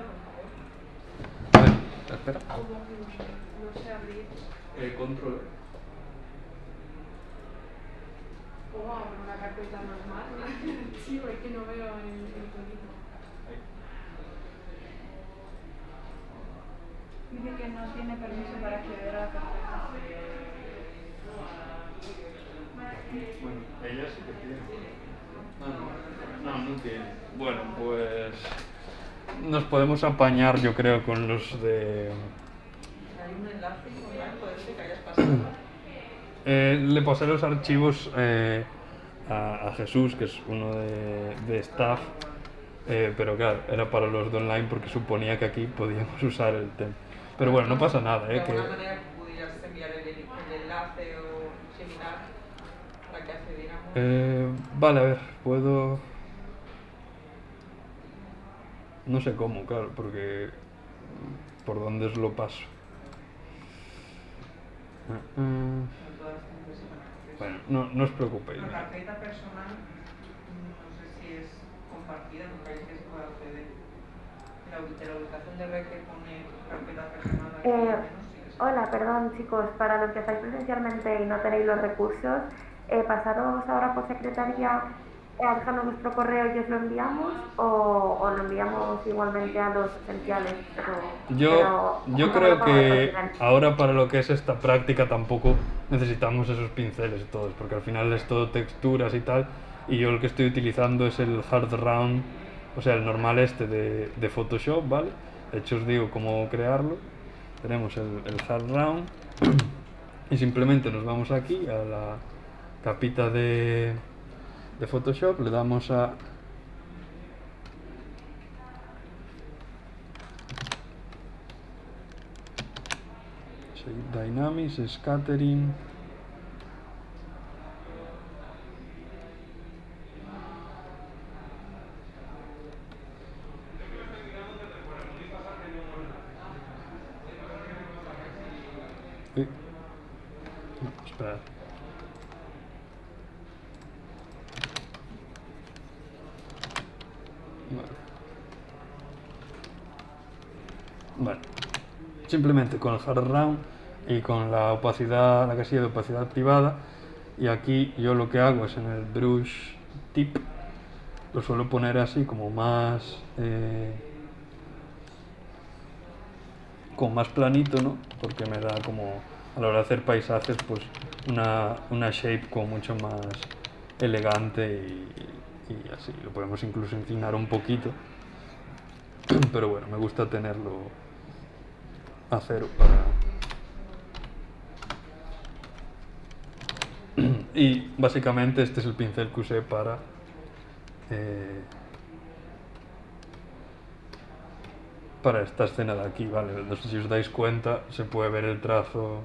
A: A ver, espera.
B: No sé abrir.
A: Control.
B: ¿Cómo abro una carpeta normal? Sí, porque no veo el código. Dice que no tiene permiso para acceder a la carpeta.
A: Bueno, ella sí que tiene. No tiene. Bueno, pues nos podemos apañar, yo creo, con los de...
B: Hay un enlace online, puede ser que hayas pasado.
A: le pasé los archivos a Jesús, que es uno de staff, pero claro, era para los de online porque suponía que aquí podíamos usar el tema. Pero bueno, no pasa nada,
B: ¿De
A: que...
B: alguna manera que pudieras enviar el enlace o similar para que accediéramos?
A: Vale, a ver, puedo... No sé cómo, claro, porque... ¿Por dónde os lo paso?
B: Con todas las impresiones.
A: Bueno, no os preocupéis.
B: La carpeta personal, no sé si es compartida, me parece que se puede acceder. De la ubicación de red que pone carpeta personal aquí, al menos sí que se puede.
C: Hola, perdón chicos, para los que estáis presencialmente y no tenéis los recursos, pasaros ahora por secretaría a dejarnos nuestro correo y os lo enviamos o lo enviamos igualmente a los esenciales.
A: Yo creo que ahora para lo que es esta práctica tampoco necesitamos esos pinceles todos, porque al final es todo texturas y tal, y yo lo que estoy utilizando es el hard round, o sea, el normal este de Photoshop, ¿vale? De hecho os digo cómo crearlo. Tenemos el hard round y simplemente nos vamos aquí a la capita de Photoshop, le damos a Dynamics, Scattering, espera. Vale. Simplemente con el hard round y con la opacidad, la casilla de opacidad activada, y aquí yo lo que hago es en el brush tip lo suelo poner así como más planito, ¿no? Porque me da como a la hora de hacer paisajes pues una shape como mucho más elegante y así. Lo podemos incluso inclinar un poquito, pero bueno, me gusta tenerlo a cero y básicamente este es el pincel que usé para esta escena de aquí, ¿vale? No sé si os dais cuenta, se puede ver el trazo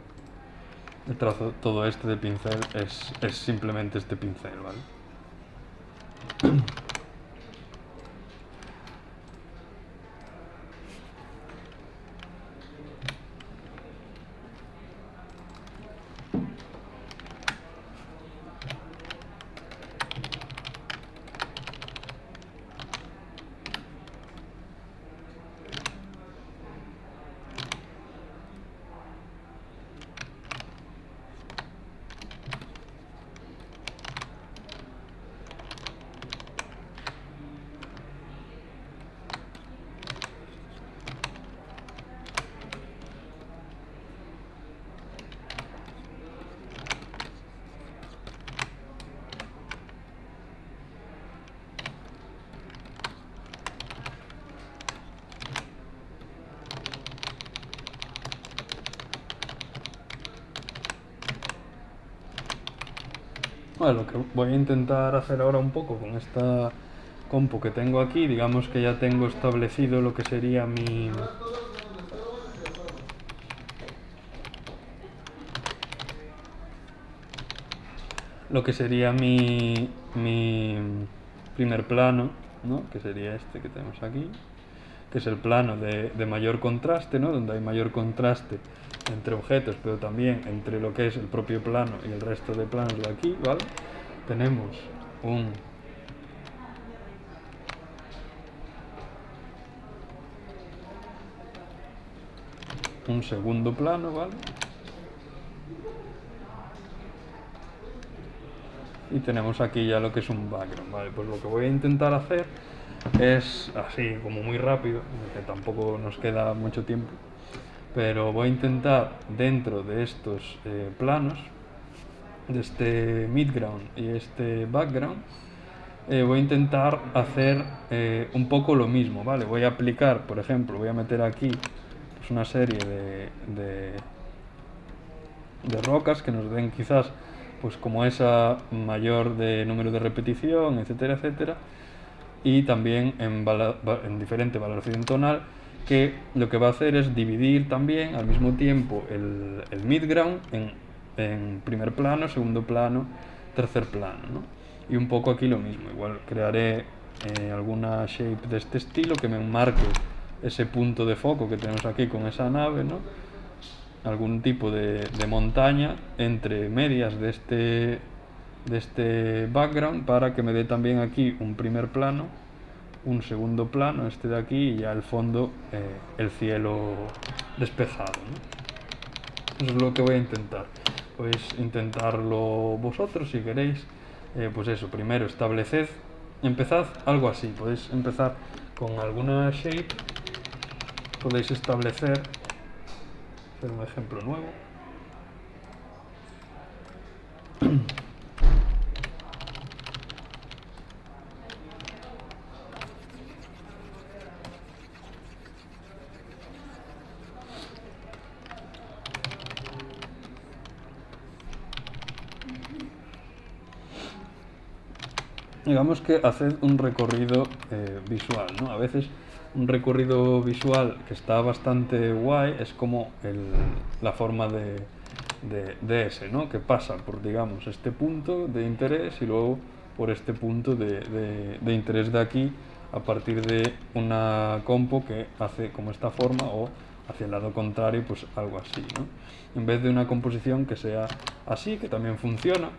A: todo este de pincel es simplemente este pincel, ¿vale? Bueno, lo que voy a intentar hacer ahora un poco con esta compu que tengo aquí, digamos que ya tengo establecido lo que sería lo que sería mi primer plano, ¿no? Que sería este que tenemos aquí, que es el plano de mayor contraste, ¿no? Donde hay mayor contraste entre objetos, pero también entre lo que es el propio plano y el resto de planos de aquí, ¿vale? Tenemos un segundo plano, ¿vale? Y tenemos aquí ya lo que es un background, ¿vale? Pues lo que voy a intentar hacer es así como muy rápido, que tampoco nos queda mucho tiempo, pero voy a intentar dentro de estos planos, de este midground y este background, voy a intentar hacer un poco lo mismo, ¿vale? Voy a aplicar, por ejemplo, voy a meter aquí pues, una serie de rocas que nos den quizás pues como esa mayor de número de repetición, etcétera, etcétera, y también en diferente valoración tonal, que lo que va a hacer es dividir también al mismo tiempo el midground en primer plano, segundo plano, tercer plano, ¿no? Y un poco aquí lo mismo, igual crearé alguna shape de este estilo que me marque ese punto de foco que tenemos aquí con esa nave, ¿no? Algún tipo de montaña entre medias de este background para que me dé también aquí un primer plano, un segundo plano, este de aquí, y ya al fondo el cielo despejado, ¿no? Eso es lo que voy a intentar. Podéis intentarlo vosotros si queréis. Pues eso, primero empezad algo así, podéis empezar con alguna shape, podéis establecer, hacer un ejemplo nuevo. Digamos que haced un recorrido visual, ¿no? A veces un recorrido visual que está bastante guay es como la forma de ese, ¿no? Que pasa por, digamos, este punto de interés y luego por este punto de interés de aquí a partir de una compo que hace como esta forma o hacia el lado contrario, pues algo así, ¿no? En vez de una composición que sea así, que también funciona,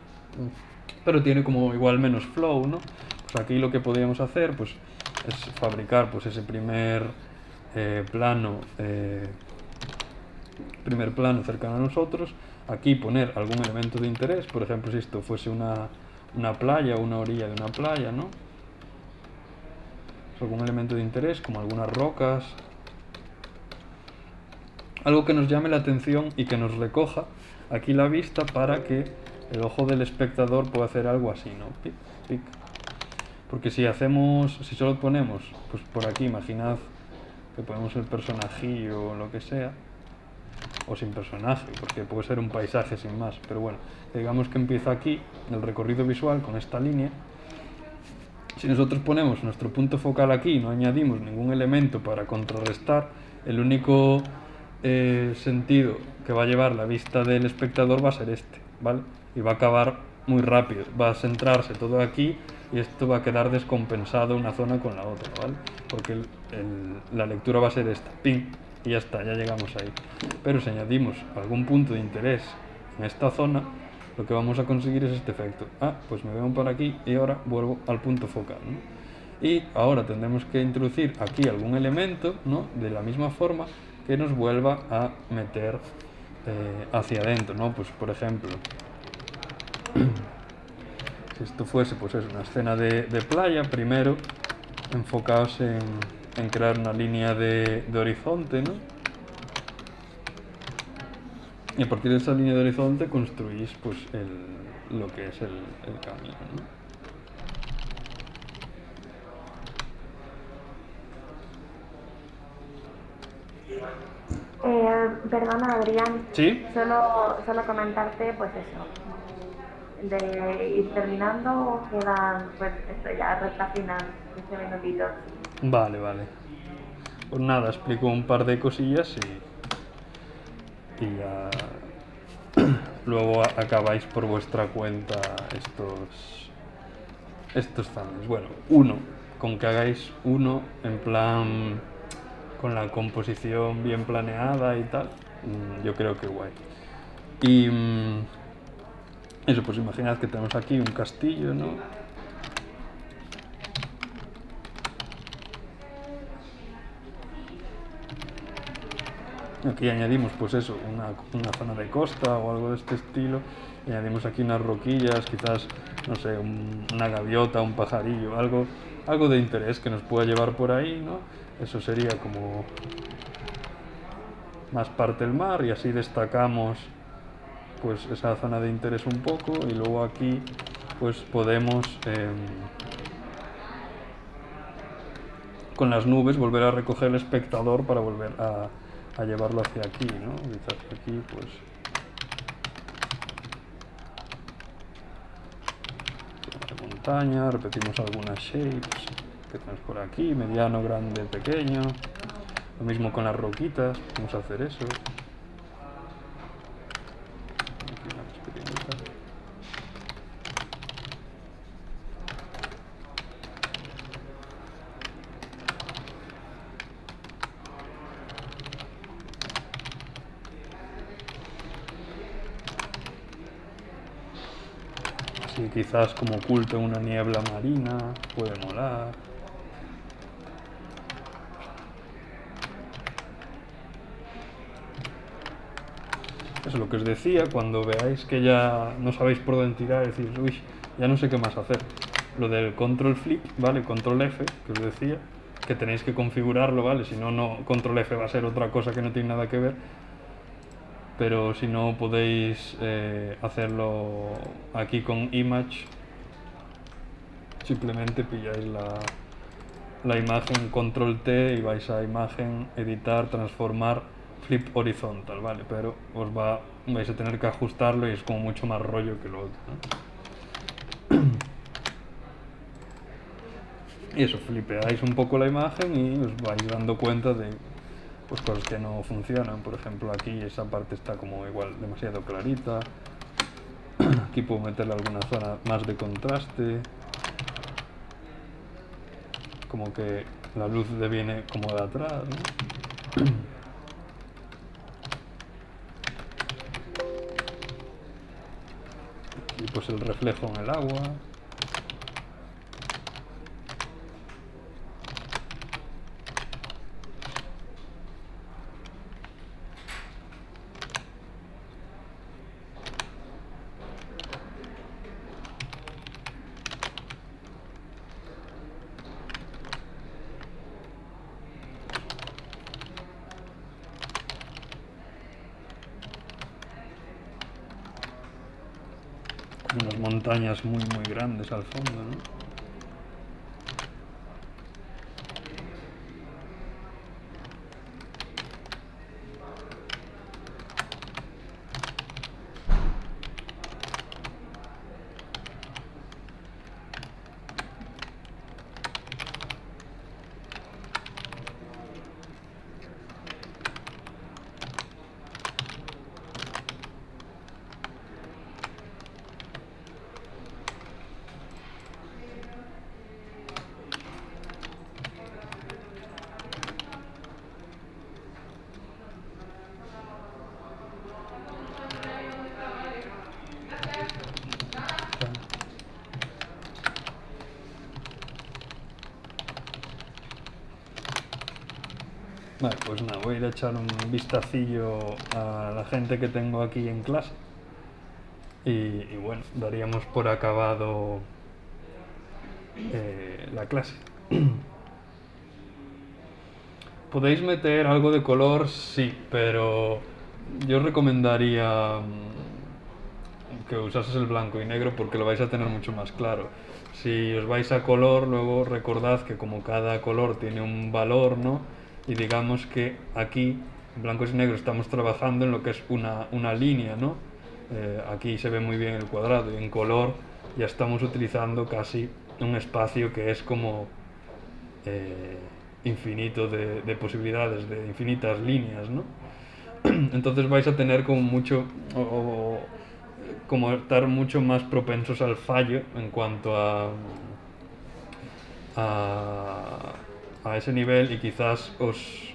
A: pero tiene como igual menos flow, ¿no? Pues aquí lo que podríamos hacer pues es fabricar pues ese primer plano cercano a nosotros, aquí poner algún elemento de interés, por ejemplo si esto fuese una playa o una orilla de una playa, ¿no? Pues algún elemento de interés como algunas rocas, algo que nos llame la atención y que nos recoja aquí la vista para que el ojo del espectador puede hacer algo así, ¿no? Pic, pic. Porque si solo ponemos, pues por aquí, imaginad que ponemos el personajillo o lo que sea, o sin personaje, porque puede ser un paisaje sin más, pero bueno, digamos que empieza aquí el recorrido visual con esta línea. Si nosotros ponemos nuestro punto focal aquí, no añadimos ningún elemento para contrarrestar, el único sentido que va a llevar la vista del espectador va a ser este, ¿vale? Y va a acabar muy rápido, va a centrarse todo aquí y esto va a quedar descompensado una zona con la otra, ¿vale? Porque la lectura va a ser esta, ping, y ya está, ya llegamos ahí. Pero si añadimos algún punto de interés en esta zona, lo que vamos a conseguir es este efecto. Pues me veo por aquí y ahora vuelvo al punto focal, ¿no? Y ahora tendremos que introducir aquí algún elemento, ¿no? De la misma forma que nos vuelva a meter hacia adentro, ¿no? Pues por ejemplo, si esto fuese pues es una escena de playa, primero enfocaos en crear una línea de horizonte, ¿no? Y a partir de esa línea de horizonte construís pues lo que es el camino, ¿no?
C: Perdona Adrián,
A: ¿Sí?
C: solo comentarte pues eso, de ir terminando, quedan pues esto ya recta final, 15 minutitos.
A: Vale. Pues nada, explico un par de cosillas y ya luego acabáis por vuestra cuenta estos thumbnails. Bueno, uno, con que hagáis uno en plan con la composición bien planeada y tal, yo creo que guay. Y eso, pues imaginad que tenemos aquí un castillo, ¿no? Aquí añadimos pues eso, una zona de costa o algo de este estilo. Y añadimos aquí unas roquillas, quizás, no sé, una gaviota, un pajarillo, algo de interés que nos pueda llevar por ahí, ¿no? Eso sería como más parte del mar y así destacamos pues esa zona de interés un poco y luego aquí pues podemos con las nubes volver a recoger el espectador para volver a llevarlo hacia aquí, ¿no? Quizás aquí pues montaña, repetimos algunas shapes que tenemos por aquí, mediano, grande, pequeño. Lo mismo con las roquitas, vamos a hacer eso. Aquí una más pequeñita. Así quizás como oculto en una niebla marina, puede molar. Eso es lo que os decía, cuando veáis que ya no sabéis por dónde tirar, decís, uy, ya no sé qué más hacer. Lo del control flip, ¿vale? Control F, que os decía, que tenéis que configurarlo, ¿vale? Si no, control F va a ser otra cosa que no tiene nada que ver. Pero si no podéis hacerlo aquí con Image, simplemente pilláis la imagen, control T y vais a imagen, editar, transformar, flip horizontal, ¿vale? Pero vais a tener que ajustarlo y es como mucho más rollo que lo otro, ¿no? Y eso, flipeáis un poco la imagen y os vais dando cuenta de pues cosas que no funcionan. Por ejemplo, aquí esa parte está como igual demasiado clarita. Aquí puedo meterle alguna zona más de contraste. Como que la luz viene como de atrás, ¿no? Y pues el reflejo en el agua. Unas montañas muy grandes al fondo, ¿no? Vale, pues nada, voy a ir a echar un vistacillo a la gente que tengo aquí en clase y bueno, daríamos por acabado la clase. ¿Podéis meter algo de color? Sí, pero yo recomendaría que usases el blanco y negro porque lo vais a tener mucho más claro. Si os vais a color, luego recordad que como cada color tiene un valor, ¿no? Y digamos que aquí, en blancos y negros, estamos trabajando en lo que es una línea, ¿no? Aquí se ve muy bien el cuadrado y en color ya estamos utilizando casi un espacio que es como infinito de posibilidades, de infinitas líneas, ¿no? Entonces vais a tener como mucho como estar mucho más propensos al fallo en cuanto a ese nivel, y quizás os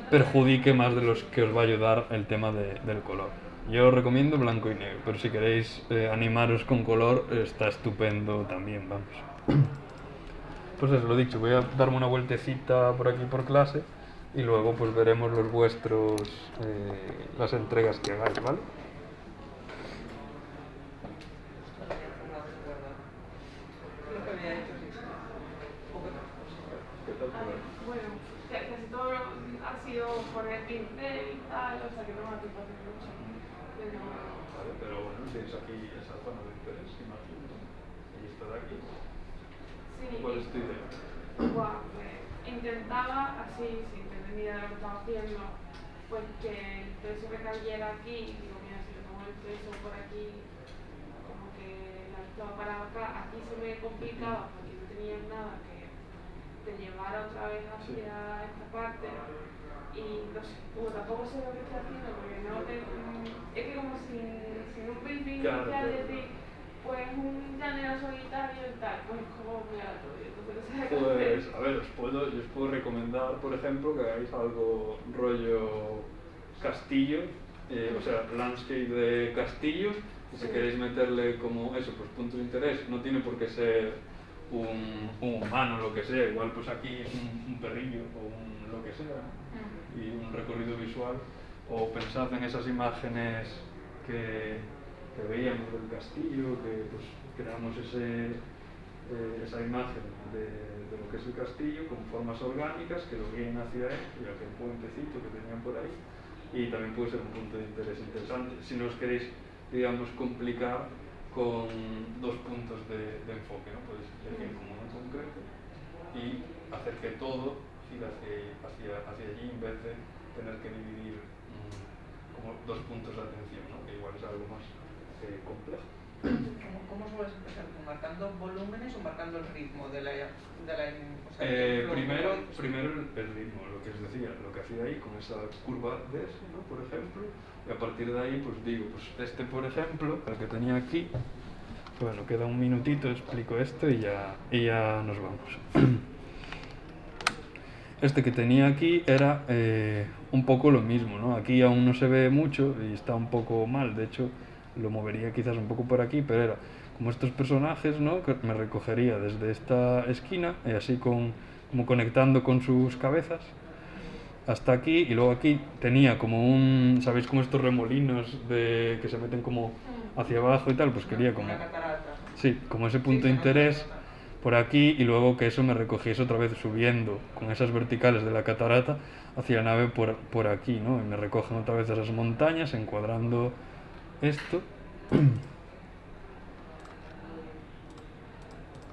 A: perjudique más de los que os va a ayudar el tema del color. Yo os recomiendo blanco y negro, pero si queréis animaros con color, está estupendo también, vamos. Pues eso, lo dicho, voy a darme una vueltecita por aquí por clase y luego pues veremos los vuestros, las entregas que hagáis, ¿vale?
B: Lo que había hecho, sí.
D: Bueno, casi todo ha sido poner pincel y tal, o sea que no me ha tiempo hacer mucho. Pero...
A: Vale, pero bueno, tienes aquí esa zona de interés, imagino. Y esta de aquí.
D: Sí.
A: ¿Cuál es tu idea?
D: Guau, pues intentaba, así, sin tener ni idea de lo que estaba haciendo, pues que el peso recayera aquí, y digo, mira, si le pongo el peso por aquí, como que la estaba para acá, aquí se me complicaba porque no tenía nada que te llevara otra vez hacia esta parte, y no sé, como tampoco sé lo que estoy haciendo, porque no te, es que como sin un briefing inicial de ti, pues un llanero solitario y tal, pues como muy aleatorio, entonces no sé qué hacer.
A: Pues, a ver, yo os puedo recomendar, por ejemplo, que hagáis algo rollo castillo, o sea, landscape de castillo, y si queréis meterle como eso, pues puntos de interés, no tiene por qué ser un humano, lo que sea, igual pues aquí un perrillo o lo que sea, ¿no? Y un recorrido visual, o pensad en esas imágenes que veíamos del castillo, que pues creamos esa imagen de lo que es el castillo con formas orgánicas que lo guíen hacia él y aquel puentecito que tenían por ahí, y también puede ser un punto de interés interesante si no os queréis, digamos, complicar con dos puntos de enfoque, ¿no? Podéis elegir como uno en concreto y hacer que todo gire hacia allí en vez de tener que dividir como dos puntos de atención, ¿no? Que igual es algo más complejo.
B: ¿Cómo sueles empezar? ¿Marcando volúmenes o marcando el ritmo de la o sea,
A: primero el ritmo, lo que os decía, lo que hacía ahí con esa curva de S, ¿no? Por ejemplo, y a partir de ahí pues digo, pues este por ejemplo, el que tenía aquí, bueno, queda un minutito, explico esto y ya nos vamos. Este que tenía aquí era un poco lo mismo, ¿no? Aquí aún no se ve mucho y está un poco mal, de hecho lo movería quizás un poco por aquí, pero era como estos personajes, ¿no? Que me recogería desde esta esquina y así como conectando con sus cabezas hasta aquí, y luego aquí tenía como ¿sabéis como estos remolinos que se meten como hacia abajo y tal? Pues quería como...
B: una catarata.
A: Sí, como ese punto de interés por aquí, y luego que eso me recogiese otra vez subiendo con esas verticales de la catarata hacia la nave por aquí, ¿no? Y me recogen otra vez esas montañas encuadrando esto.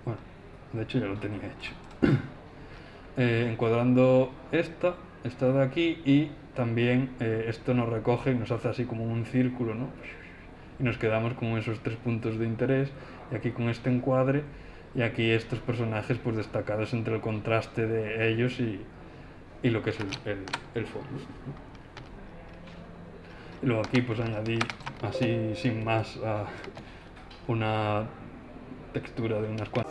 A: Bueno, de hecho ya lo tenía hecho. Encuadrando esta de aquí, y también esto nos recoge y nos hace así como un círculo, ¿no? Y nos quedamos con esos tres puntos de interés, y aquí con este encuadre, y aquí estos personajes pues destacados entre el contraste de ellos y lo que es el fondo. Y luego aquí pues añadí así sin más una textura de unas cuantas